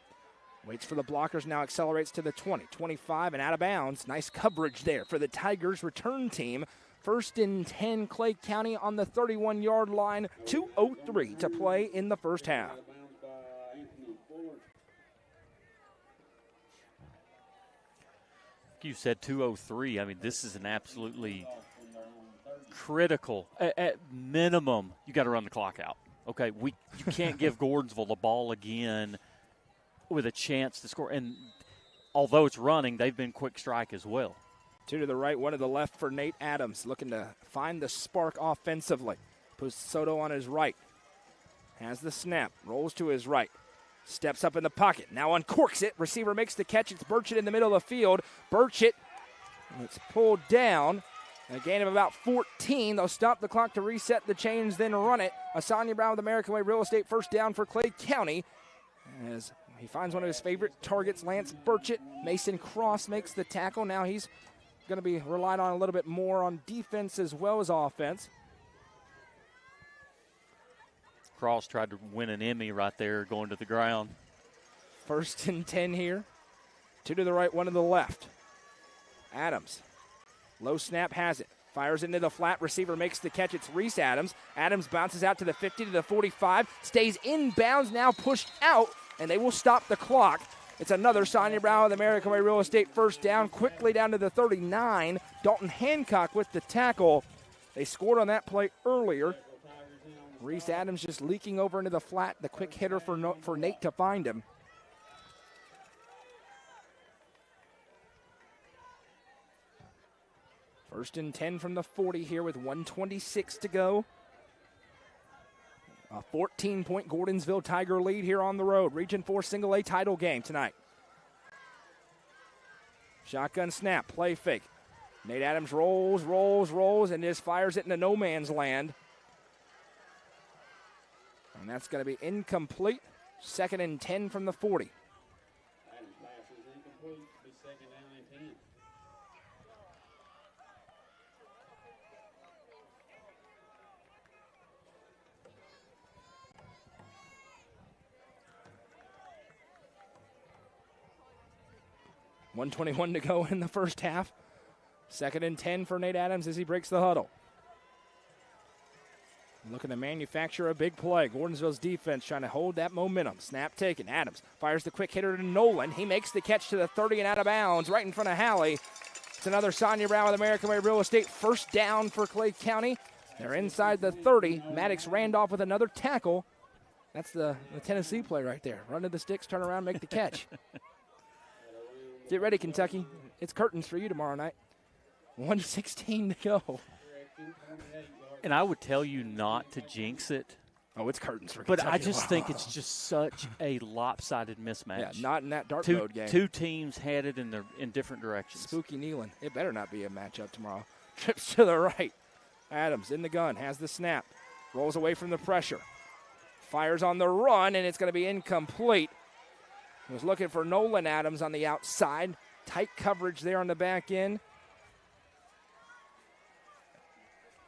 Waits for the blockers, now accelerates to the 20, 25, and out of bounds. Nice coverage there for the Tigers return team. 1st and 10, Clay County on the 31-yard line. 2:03 to play in the first half. You said 2:03. I mean, this is an absolutely critical. At minimum, you got to run the clock out. Okay, you can't give Gordonsville the ball again with a chance to score. And although it's running, they've been quick strike as well. 2 to the right, 1 to the left for Nate Adams, looking to find the spark offensively. Puts Soto on his right. Has the snap, rolls to his right. Steps up in the pocket, now uncorks it. Receiver makes the catch. It's Burchett in the middle of the field. Burchett, it's pulled down. A gain of about 14. They'll stop the clock to reset the chains, then run it. Asanya Brown with American Way Real Estate, first down for Clay County. As he finds one of his favorite targets, Lance Burchett. Mason Cross makes the tackle. Now he's going to be relied on a little bit more on defense as well as offense. Cross tried to win an Emmy right there going to the ground. 1st and 10 here. 2 to the right, 1 to the left. Adams. Low snap has it. Fires into the flat. Receiver makes the catch. It's Reese Adams. Adams bounces out to the 50 to the 45. Stays in bounds, now pushed out, and they will stop the clock. It's another Sonia Brown with American Way Real Estate first down. Quickly down to the 39. Dalton Hancock with the tackle. They scored on that play earlier. Reese Adams just leaking over into the flat. The quick hitter for Nate to find him. First and 10 from the 40 here with 1:26 to go. A 14-point Gordonsville Tiger lead here on the road. Region 4 single A title game tonight. Shotgun snap, play fake. Nate Adams rolls, and just fires it into no man's land. And that's going to be incomplete. 2nd and 10 from the 40. Adams' pass is incomplete. Be 2nd down and 10. .121 to go in the first half. 2nd and 10 for Nate Adams as he breaks the huddle. Looking to manufacture a big play. Gordonsville's defense trying to hold that momentum. Snap taken. Adams fires the quick hitter to Nolan. He makes the catch to the 30 and out of bounds right in front of Halley. It's another Sonia Brown with American Way Real Estate. First down for Clay County. They're inside the 30. Maddox Randolph with another tackle. That's the Tennessee play right there. Run to the sticks, turn around, make the catch. Get ready, Kentucky. It's curtains for you tomorrow night. 1:16 to go. And I would tell you not to jinx it. Oh, it's curtains for But Kentucky. I just think it's just such a lopsided mismatch. Yeah, not in that dark mode game. Two teams headed in different directions. Spooky Nealon. It better not be a matchup tomorrow. Trips to the right. Adams in the gun, has the snap. Rolls away from the pressure. Fires on the run, and it's going to be incomplete. He was looking for Nolan Adams on the outside. Tight coverage there on the back end.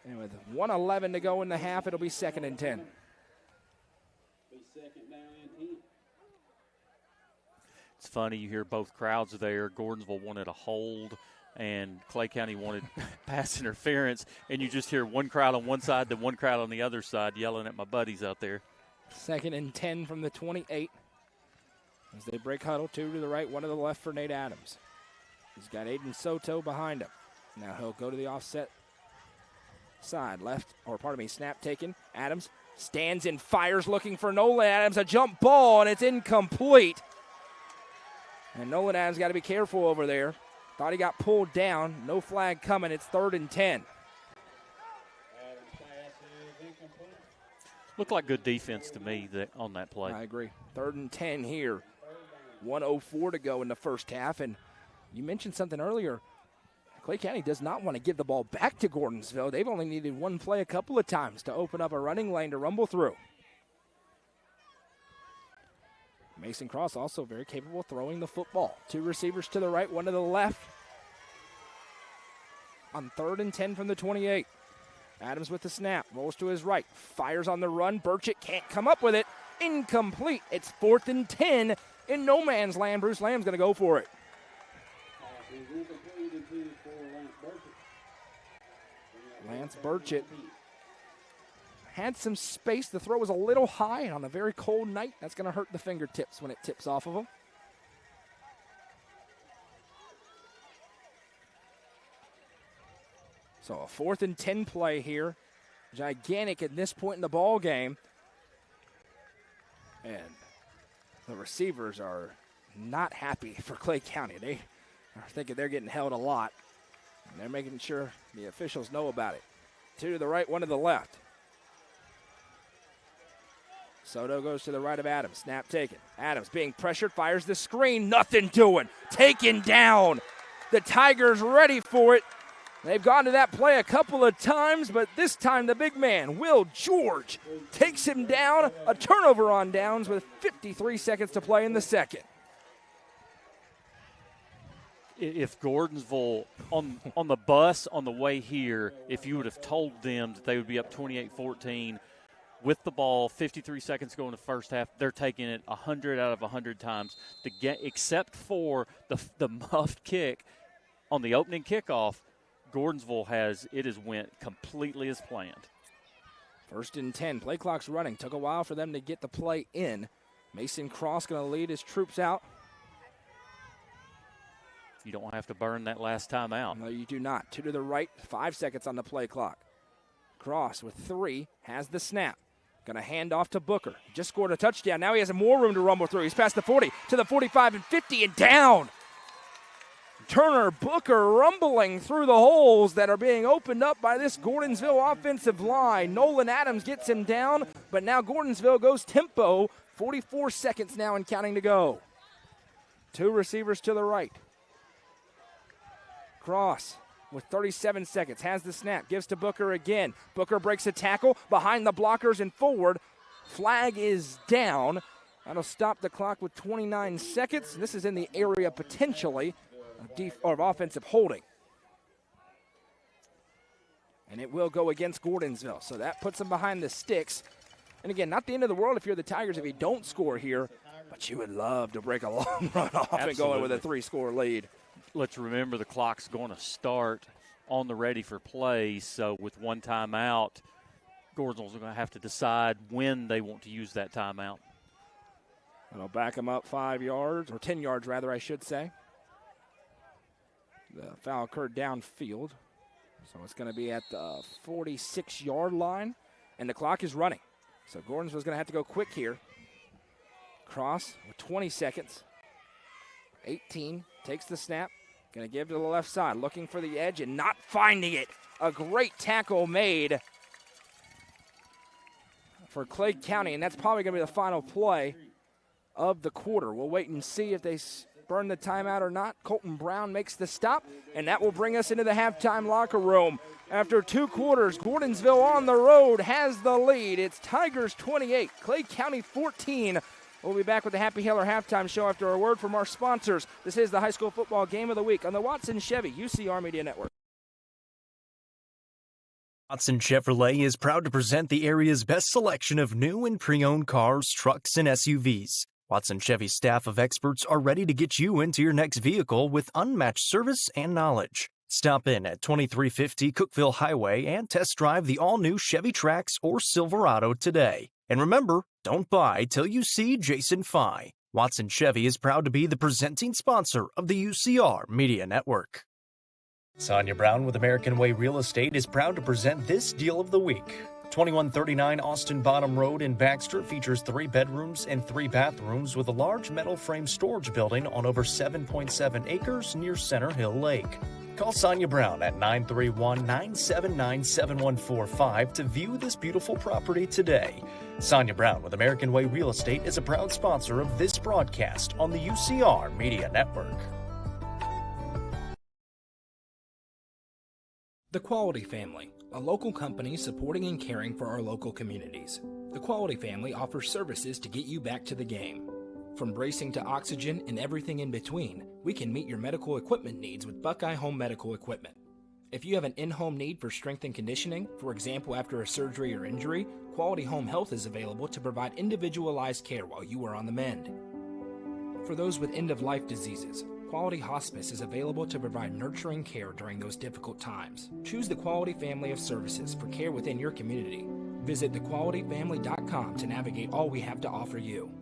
And with 1:11 to go in the half, it'll be 2nd and 10. Be 2nd down and 10. It's funny, you hear both crowds there. Gordonsville wanted a hold, and Clay County wanted pass interference, and you just hear one crowd on one side, then one crowd on the other side yelling at my buddies out there. 2nd and 10 from the 28. As they break huddle, 2 to the right, 1 to the left for Nate Adams. He's got Aiden Soto behind him. Now he'll go to the offset side. Snap taken. Adams stands and fires looking for Nolan Adams. A jump ball, and it's incomplete. And Nolan Adams got to be careful over there. Thought he got pulled down. No flag coming. It's 3rd and 10. Adams' pass is incomplete. Looked like good defense to me on that play. I agree. 3rd and 10 here. 1:04 to go in the first half. And you mentioned something earlier. Clay County does not want to give the ball back to Gordonsville. They've only needed one play a couple of times to open up a running lane to rumble through. Mason Cross also very capable of throwing the football. 2 receivers to the right, 1 to the left. On 3rd and 10 from the 28. Adams with the snap, rolls to his right, fires on the run. Burchett can't come up with it. Incomplete. It's 4th and 10 in no man's land. Bruce Lamb's going to go for it. Pass is incomplete intended for Lance Burchett. Lance Burchett had some space. The throw was a little high, and on a very cold night, that's going to hurt the fingertips when it tips off of him. So a 4th and 10 play here. Gigantic at this point in the ball game. And the receivers are not happy for Clay County. They are thinking they're getting held a lot. And they're making sure the officials know about it. 2 to the right, 1 to the left. Soto goes to the right of Adams. Snap taken. Adams being pressured, fires the screen. Nothing doing. Taken down. The Tigers ready for it. They've gone to that play a couple of times, but this time the big man, Will George, takes him down. A turnover on downs with 53 seconds to play in the second. If Gordonsville, on the bus on the way here, if you would have told them that they would be up 28-14 with the ball, 53 seconds to go in the first half, they're taking it 100 out of 100 times, except for the muffed kick on the opening kickoff. Gordonsville has went completely as planned. 1st and 10. Play clock's running. Took a while for them to get the play in. Mason Cross going to lead his troops out. You don't have to burn that last time out. No, you do not. 2 to the right, 5 seconds on the play clock. Cross with 3 has the snap. Going to hand off to Booker. Just scored a touchdown. Now he has more room to rumble through. He's past the 40 to the 45 and 50 and down. Turner Booker rumbling through the holes that are being opened up by this Gordonsville offensive line. Nolan Adams gets him down, but now Gordonsville goes tempo. 44 seconds now and counting to go. 2 receivers to the right. Cross with 37 seconds, has the snap, gives to Booker again. Booker breaks a tackle behind the blockers and forward. Flag is down. That'll stop the clock with 29 seconds. This is in the area potentially of offensive holding. And it will go against Gordonsville. So that puts them behind the sticks. And again, not the end of the world if you're the Tigers if you don't score here, but you would love to break a long run off and go in with a 3-score lead. Let's remember the clock's going to start on the ready for play. So with one timeout, Gordonsville's going to have to decide when they want to use that timeout. It'll back them up 5 yards, or 10 yards rather, I should say. The foul occurred downfield. So it's going to be at the 46-yard line, and the clock is running. So Gordonsville's going to have to go quick here. Cross with 20 seconds. 18, takes the snap. Going to give to the left side, looking for the edge and not finding it. A great tackle made for Clay County, and that's probably going to be the final play of the quarter. We'll wait and see if they burn the timeout or not. Colton Brown makes the stop, and that will bring us into the halftime locker room. After 2 quarters, Gordonsville on the road has the lead. It's Tigers 28, Clay County 14. We'll be back with the Happy Heller halftime show after a word from our sponsors. This is the high school football game of the week on the Watson Chevy UCR Media Network. Watson Chevrolet is proud to present the area's best selection of new and pre-owned cars, trucks, and SUVs. Watson Chevy's staff of experts are ready to get you into your next vehicle with unmatched service and knowledge. Stop in at 2350 Cookeville Highway and test drive the all-new Chevy Trax or Silverado today. And remember, don't buy till you see Jason Fye. Watson Chevy is proud to be the presenting sponsor of the UCR Media Network. Sonia Brown with American Way Real Estate is proud to present this deal of the week. 2139 Austin Bottom Road in Baxter features 3 bedrooms and 3 bathrooms with a large metal frame storage building on over 7.7 acres near Center Hill Lake. Call Sonia Brown at 931-979-7145 to view this beautiful property today. Sonia Brown with American Way Real Estate is a proud sponsor of this broadcast on the UCR Media Network. The Quality Family, a local company supporting and caring for our local communities. The Quality Family offers services to get you back to the game. From bracing to oxygen and everything in between, we can meet your medical equipment needs with Buckeye Home Medical Equipment. If you have an in-home need for strength and conditioning, for example after a surgery or injury, Quality Home Health is available to provide individualized care while you are on the mend. For those with end-of-life diseases, Quality Hospice is available to provide nurturing care during those difficult times. Choose the Quality Family of Services for care within your community. Visit thequalityfamily.com to navigate all we have to offer you.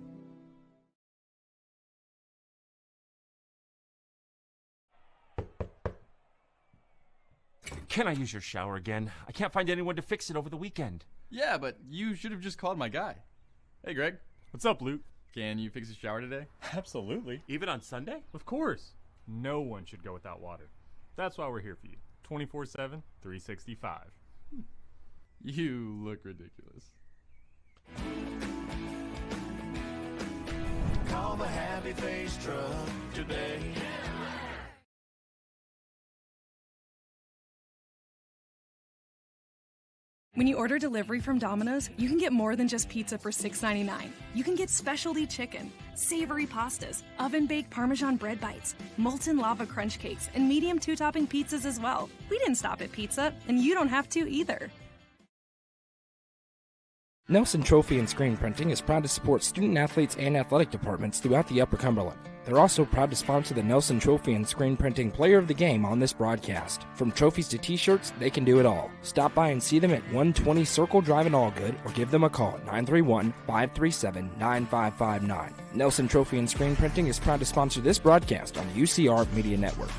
Can I use your shower again? I can't find anyone to fix it over the weekend. Yeah, but you should have just called my guy. Hey, Greg. What's up, Luke? Can you fix the shower today? Absolutely. Even on Sunday? Of course. No one should go without water. That's why we're here for you. 24/7, 365. You look ridiculous. Call the Happy Face Truck today. When you order delivery from Domino's, you can get more than just pizza for $6.99. You can get specialty chicken, savory pastas, oven-baked Parmesan bread bites, molten lava crunch cakes, and medium 2-topping pizzas as well. We didn't stop at pizza, and you don't have to either. Nelson Trophy and Screen Printing is proud to support student athletes and athletic departments throughout the Upper Cumberland. They're also proud to sponsor the Nelson Trophy and Screen Printing Player of the Game on this broadcast. From trophies to t-shirts, they can do it all. Stop by and see them at 120 Circle Drive in Allgood or give them a call at 931-537-9559. Nelson Trophy and Screen Printing is proud to sponsor this broadcast on the UCR Media Network.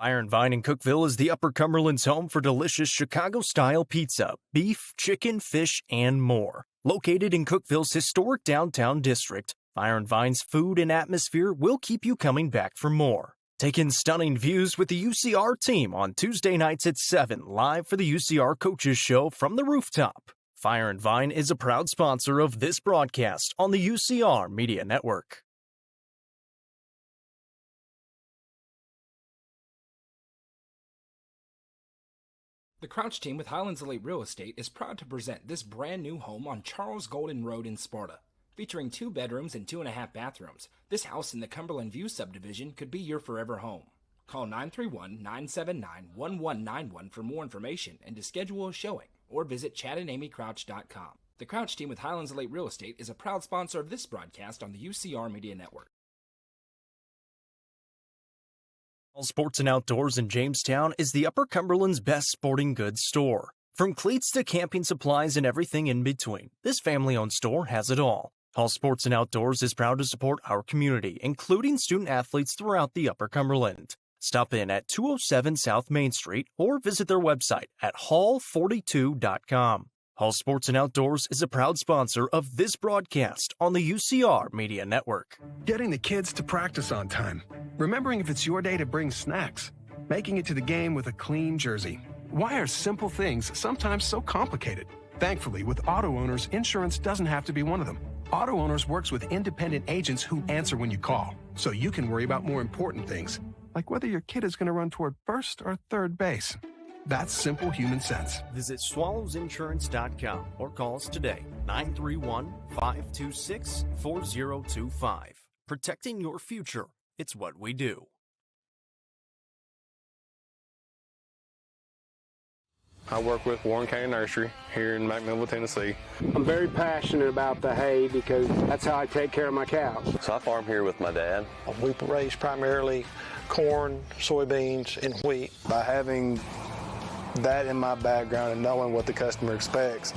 Iron Vine in Cookeville is the Upper Cumberland's home for delicious Chicago-style pizza, beef, chicken, fish, and more. Located in Cookeville's historic downtown district, Iron Vine's food and atmosphere will keep you coming back for more. Take in stunning views with the UCR team on Tuesday nights at 7, live for the UCR Coaches Show from the rooftop. Fire and Vine is a proud sponsor of this broadcast on the UCR Media Network. The Crouch team with Highlands Elite Real Estate is proud to present this brand new home on Charles Golden Road in Sparta. Featuring 2 bedrooms and 2.5 bathrooms, this house in the Cumberland View subdivision could be your forever home. Call 931-979-1191 for more information and to schedule a showing, or visit chadandamycrouch.com. The Crouch team with Highlands Elite Real Estate is a proud sponsor of this broadcast on the UCR Media Network. All Sports and Outdoors in Jamestown is the Upper Cumberland's best sporting goods store. From cleats to camping supplies and everything in between, this family-owned store has it all. All Sports and Outdoors is proud to support our community, including student athletes throughout the Upper Cumberland. Stop in at 207 South Main Street or visit their website at hall42.com. All Sports and Outdoors is a proud sponsor of this broadcast on the UCR Media Network. Getting the kids to practice on time. Remembering if it's your day to bring snacks. Making it to the game with a clean jersey. Why are simple things sometimes so complicated? Thankfully, with Auto Owners, insurance doesn't have to be one of them. Auto Owners works with independent agents who answer when you call, so you can worry about more important things, like whether your kid is going to run toward first or third base. That's simple human sense. Visit swallowsinsurance.com or call us today, 931-526-4025. Protecting your future, it's what we do. I work with Warren County Nursery here in McMinnville, Tennessee. I'm very passionate about the hay because that's how I take care of my cows. So I farm here with my dad. We raise primarily corn, soybeans, and wheat. By having that in my background and knowing what the customer expects,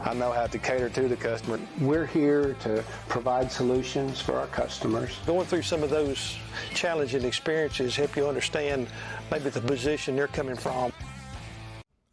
I know how to cater to the customer. We're here to provide solutions for our customers. Going through some of those challenging experiences help you understand maybe the position they're coming from.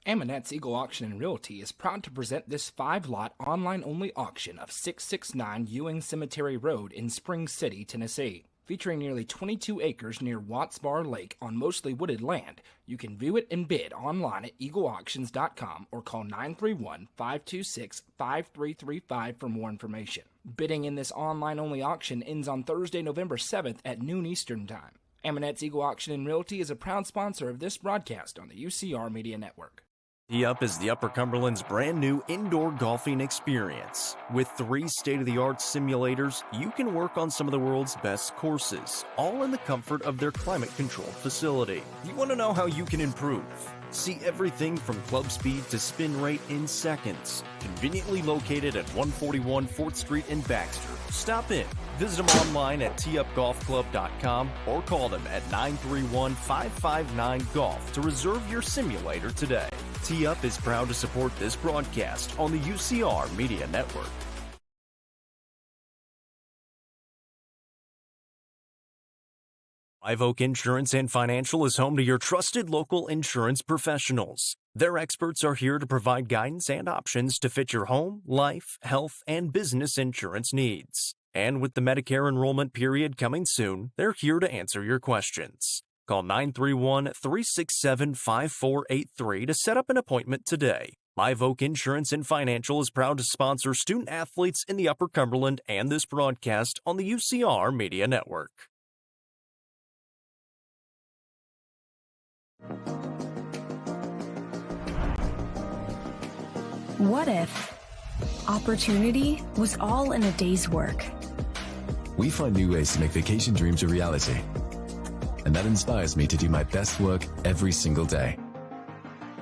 Amonette's Eagle Auction and Realty is proud to present this 5-lot online-only auction of 669 Ewing Cemetery Road in Spring City, Tennessee. Featuring nearly 22 acres near Watts Bar Lake on mostly wooded land, you can view it and bid online at eagleauctions.com or call 931-526-5335 for more information. Bidding in this online-only auction ends on Thursday, November 7th at noon Eastern Time. Amonette's Eagle Auction and Realty is a proud sponsor of this broadcast on the UCR Media Network. Tee-Up is the Upper Cumberland's brand new indoor golfing experience. With 3 state-of-the-art simulators, you can work on some of the world's best courses, all in the comfort of their climate-controlled facility. You want to know how you can improve? See everything from club speed to spin rate in seconds. Conveniently located at 141 4th Street in Baxter. Stop in. Visit them online at teeupgolfclub.com or call them at 931-559-GOLF to reserve your simulator today. Tee Up is proud to support this broadcast on the UCR Media Network. Live Oak Insurance and Financial is home to your trusted local insurance professionals. Their experts are here to provide guidance and options to fit your home, life, health, and business insurance needs. And with the Medicare enrollment period coming soon, they're here to answer your questions. Call 931-367-5483 to set up an appointment today. Live Oak Insurance and Financial is proud to sponsor student athletes in the Upper Cumberland and this broadcast on the UCR Media Network. What if opportunity was all in a day's work? We find new ways to make vacation dreams a reality. And that inspires me to do my best work every single day.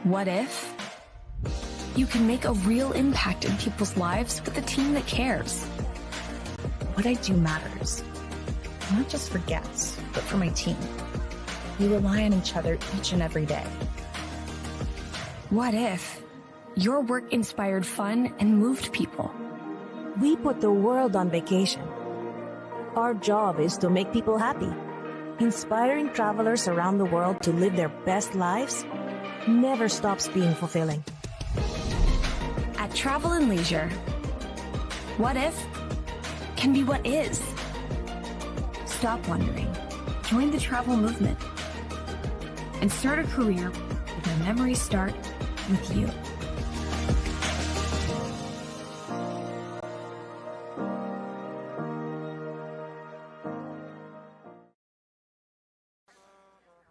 What if you can make a real impact in people's lives with a team that cares? What I do matters, not just for guests, but for my team. We rely on each other each and every day. What if your work inspired fun and moved people? We put the world on vacation. Our job is to make people happy. Inspiring travelers around the world to live their best lives never stops being fulfilling. At Travel and Leisure, what if can be what is. Stop wondering. Join the travel movement and start a career where memories start with you.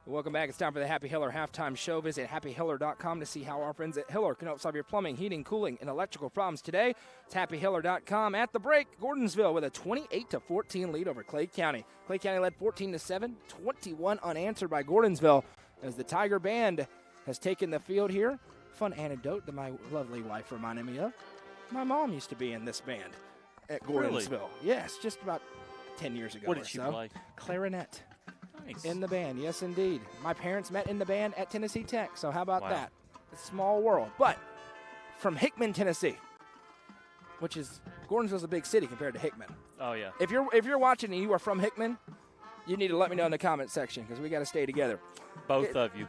Welcome back. It's time for the Happy Hiller halftime show. Visit happyhiller.com to see how our friends at Hiller can help solve your plumbing, heating, cooling, and electrical problems today. It's happyhiller.com. At the break, Gordonsville with a 28-14 lead over Clay County. Clay County led 14-7, 21 unanswered by Gordonsville as the Tiger Band has taken the field here. Fun anecdote that my lovely wife reminded me of. My mom used to be in this band at Gordonsville. Really? Yes, just about 10 years ago. What did she play? Clarinet. Nice. In the band, yes, indeed. My parents met in the band at Tennessee Tech, so how about Wow. that? It's a small world. But from Hickman, Tennessee, which is Gordonsville's a big city compared to Hickman. Oh, yeah. If you're watching and you are from Hickman, you need to let me know in the comment section because we got to stay together. Both of you.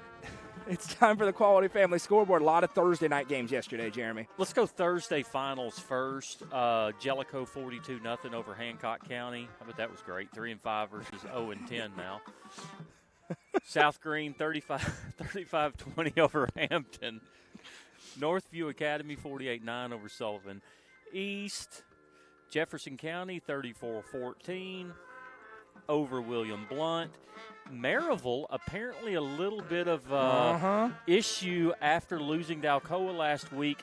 It's time for the Quality Family Scoreboard. A lot of Thursday night games yesterday, Jeremy. Let's go Thursday finals first. Jellicoe 42-0 over Hancock County. I bet that was great. 3-5 versus 0-10 now. South Green 35-20 over Hampton. Northview Academy 48-9 over Sullivan. East Jefferson County 34-14 over William Blunt. Maryville, apparently a little bit of issue after losing to Alcoa last week,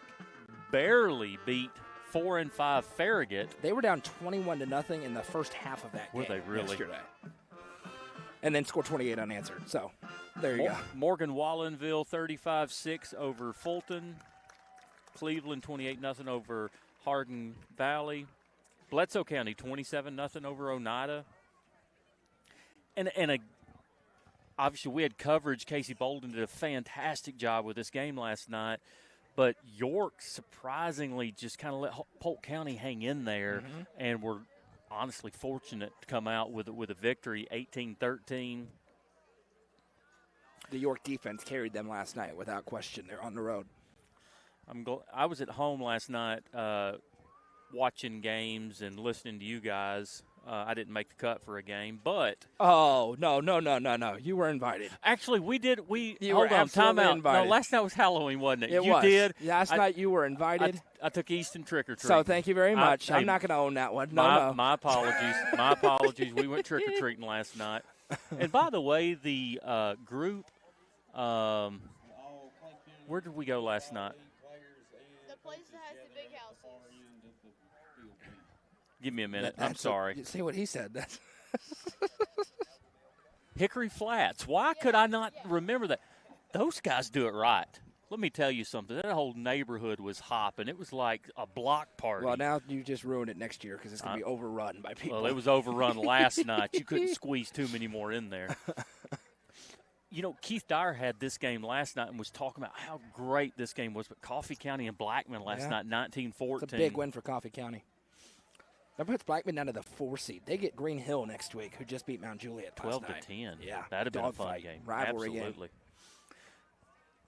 barely beat 4-5 Farragut. They were down 21-0 in the first half of that game. Were they really? Yesterday. And then scored 28 unanswered. So, there you go. Morgan Wallenville 35-6 over Fulton. Cleveland 28-0 over Hardin Valley. Bledsoe County 27-0 over Oneida. And obviously, we had coverage. Casey Bolden did a fantastic job with this game last night. But York surprisingly just kind of let Polk County hang in there, and were honestly fortunate to come out with a victory, 18-13. The York defense carried them last night without question. They're on the road. I was at home last night watching games and listening to you guys. I didn't make the cut for a game, but no, you were invited. Actually, we did. You hold were on, absolutely time out. invited. No, last night was Halloween, wasn't it? It you was. did. Last night you were invited. I took Easton trick or treat. So thank you very much. I'm not going to own that one. No. My apologies. My apologies. We went trick or treating last night. And by the way, the group. Where did we go last night? The place that has the big houses. Give me a minute. I'm sorry. See what he said. That's Hickory Flats. Why could I not remember that? Those guys do it right. Let me tell you something. That whole neighborhood was hopping. It was like a block party. Well, now you just ruined it next year because it's going to be overrun by people. Well, it was overrun last night. You couldn't squeeze too many more in there. You know, Keith Dyer had this game last night and was talking about how great this game was. But Coffee County and Blackman last night, 19-14. It's a big win for Coffee County. That puts Blackman down to the 4 seed. They get Green Hill next week, who just beat Mount Juliet 12-10. Yeah, that'd have been a fun fight. game. Rivalry Absolutely. game.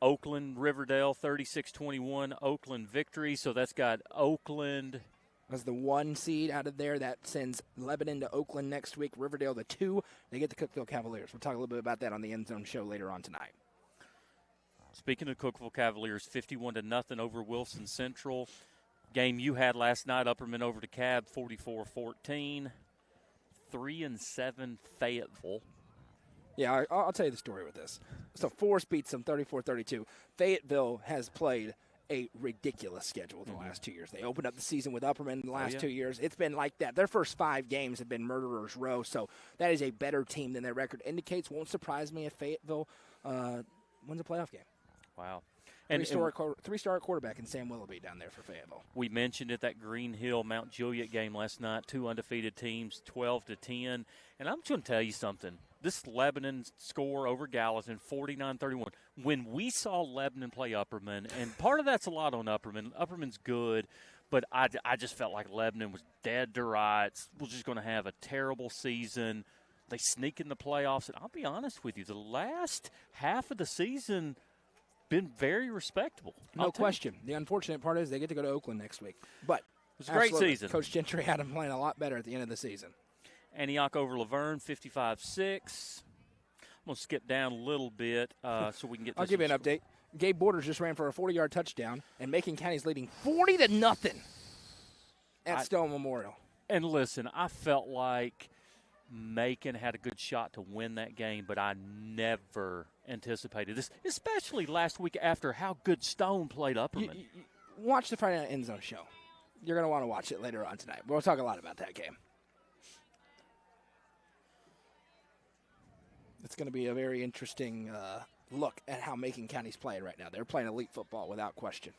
Oakland, Riverdale, 36-21. Oakland victory. So that's got Oakland as the 1 seed out of there. That sends Lebanon to Oakland next week. Riverdale the 2. They get the Cookeville Cavaliers. We'll talk a little bit about that on the End Zone show later on tonight. Speaking of Cookeville Cavaliers, 51-0 over Wilson Central. Game you had last night, Upperman over to Cab, 44-14. 3-7 Fayetteville. Yeah, I'll tell you the story with this. So Forest beats them 34-32. Fayetteville has played a ridiculous schedule the last 2 years. They opened up the season with Upperman the last 2 years. It's been like that. Their first 5 games have been murderer's row, so that is a better team than their record indicates. Won't surprise me if Fayetteville wins a playoff game. Wow. Three-star quarterback in Sam Willoughby down there for Fayetteville. We mentioned it, that Green Hill Mount Juliet game last night. 2 undefeated teams, 12-10. And I'm going to tell you something. This Lebanon score over Gallatin, 49-31. When we saw Lebanon play Upperman, and part of that's a lot on Upperman. Upperman's good, but I just felt like Lebanon was dead to rights. We're just going to have a terrible season. They sneak in the playoffs. And I'll be honest with you, the last half of the season – been very respectable. No question. The unfortunate part is they get to go to Oakland next week. But it was a great season. Coach Gentry had them playing a lot better at the end of the season. Antioch over Laverne, 55-6. I'm going to skip down a little bit so we can get this. I'll give you an update. Gabe Borders just ran for a 40-yard touchdown, and Macon County's leading 40-0 at Stone Memorial. And listen, I felt like Macon had a good shot to win that game, but I never anticipated this, especially last week after how good Stone played Upperman. You watch the Friday Night End Zone show. You're going to want to watch it later on tonight. We'll talk a lot about that game. It's going to be a very interesting look at how Macon County's playing right now. They're playing elite football without question.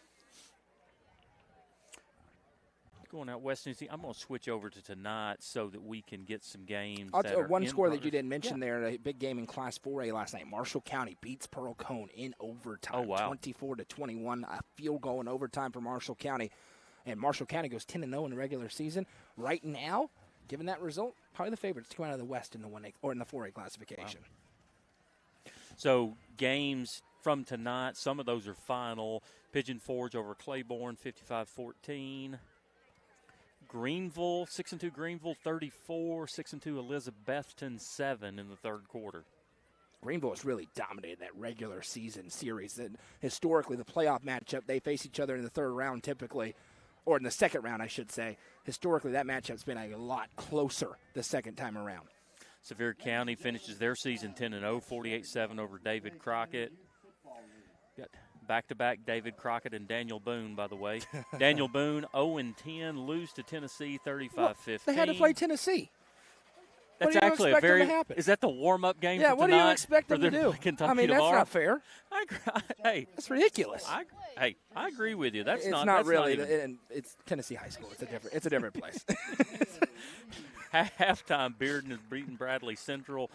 Going out west, I'm going to switch over to tonight so that we can get some games. One score that you didn't mention there, a big game in Class 4A last night. Marshall County beats Pearl Cone in overtime. Oh, wow. 24-21, a field goal in overtime for Marshall County. And Marshall County goes 10-0 in the regular season. Right now, given that result, probably the favorites to come out of the West in the 1A or in the 4A classification. Wow. So games from tonight, some of those are final. Pigeon Forge over Claiborne, 55-14. Greenville, 6-2 Greenville, 34, 6-2 Elizabethton, 7 in the third quarter. Greenville has really dominated that regular season series. And historically, the playoff matchup, they face each other in the third round typically, or in the second round, I should say. Historically, that matchup's been a lot closer the second time around. Sevier County finishes their season 10-0, 48-7 over David Crockett. Got back-to-back David Crockett and Daniel Boone, by the way. Daniel Boone, 0-10, lose to Tennessee, 35-15. They had to play Tennessee. That's actually a very – is that the warm-up game for tonight? Yeah, what do you expect them to do? Kentucky I mean, that's tomorrow? not fair. Hey. That's ridiculous. I agree with you. That's it's not – not really. And it's Tennessee high school. It's a different place. Halftime, Bearden is beating Bradley Central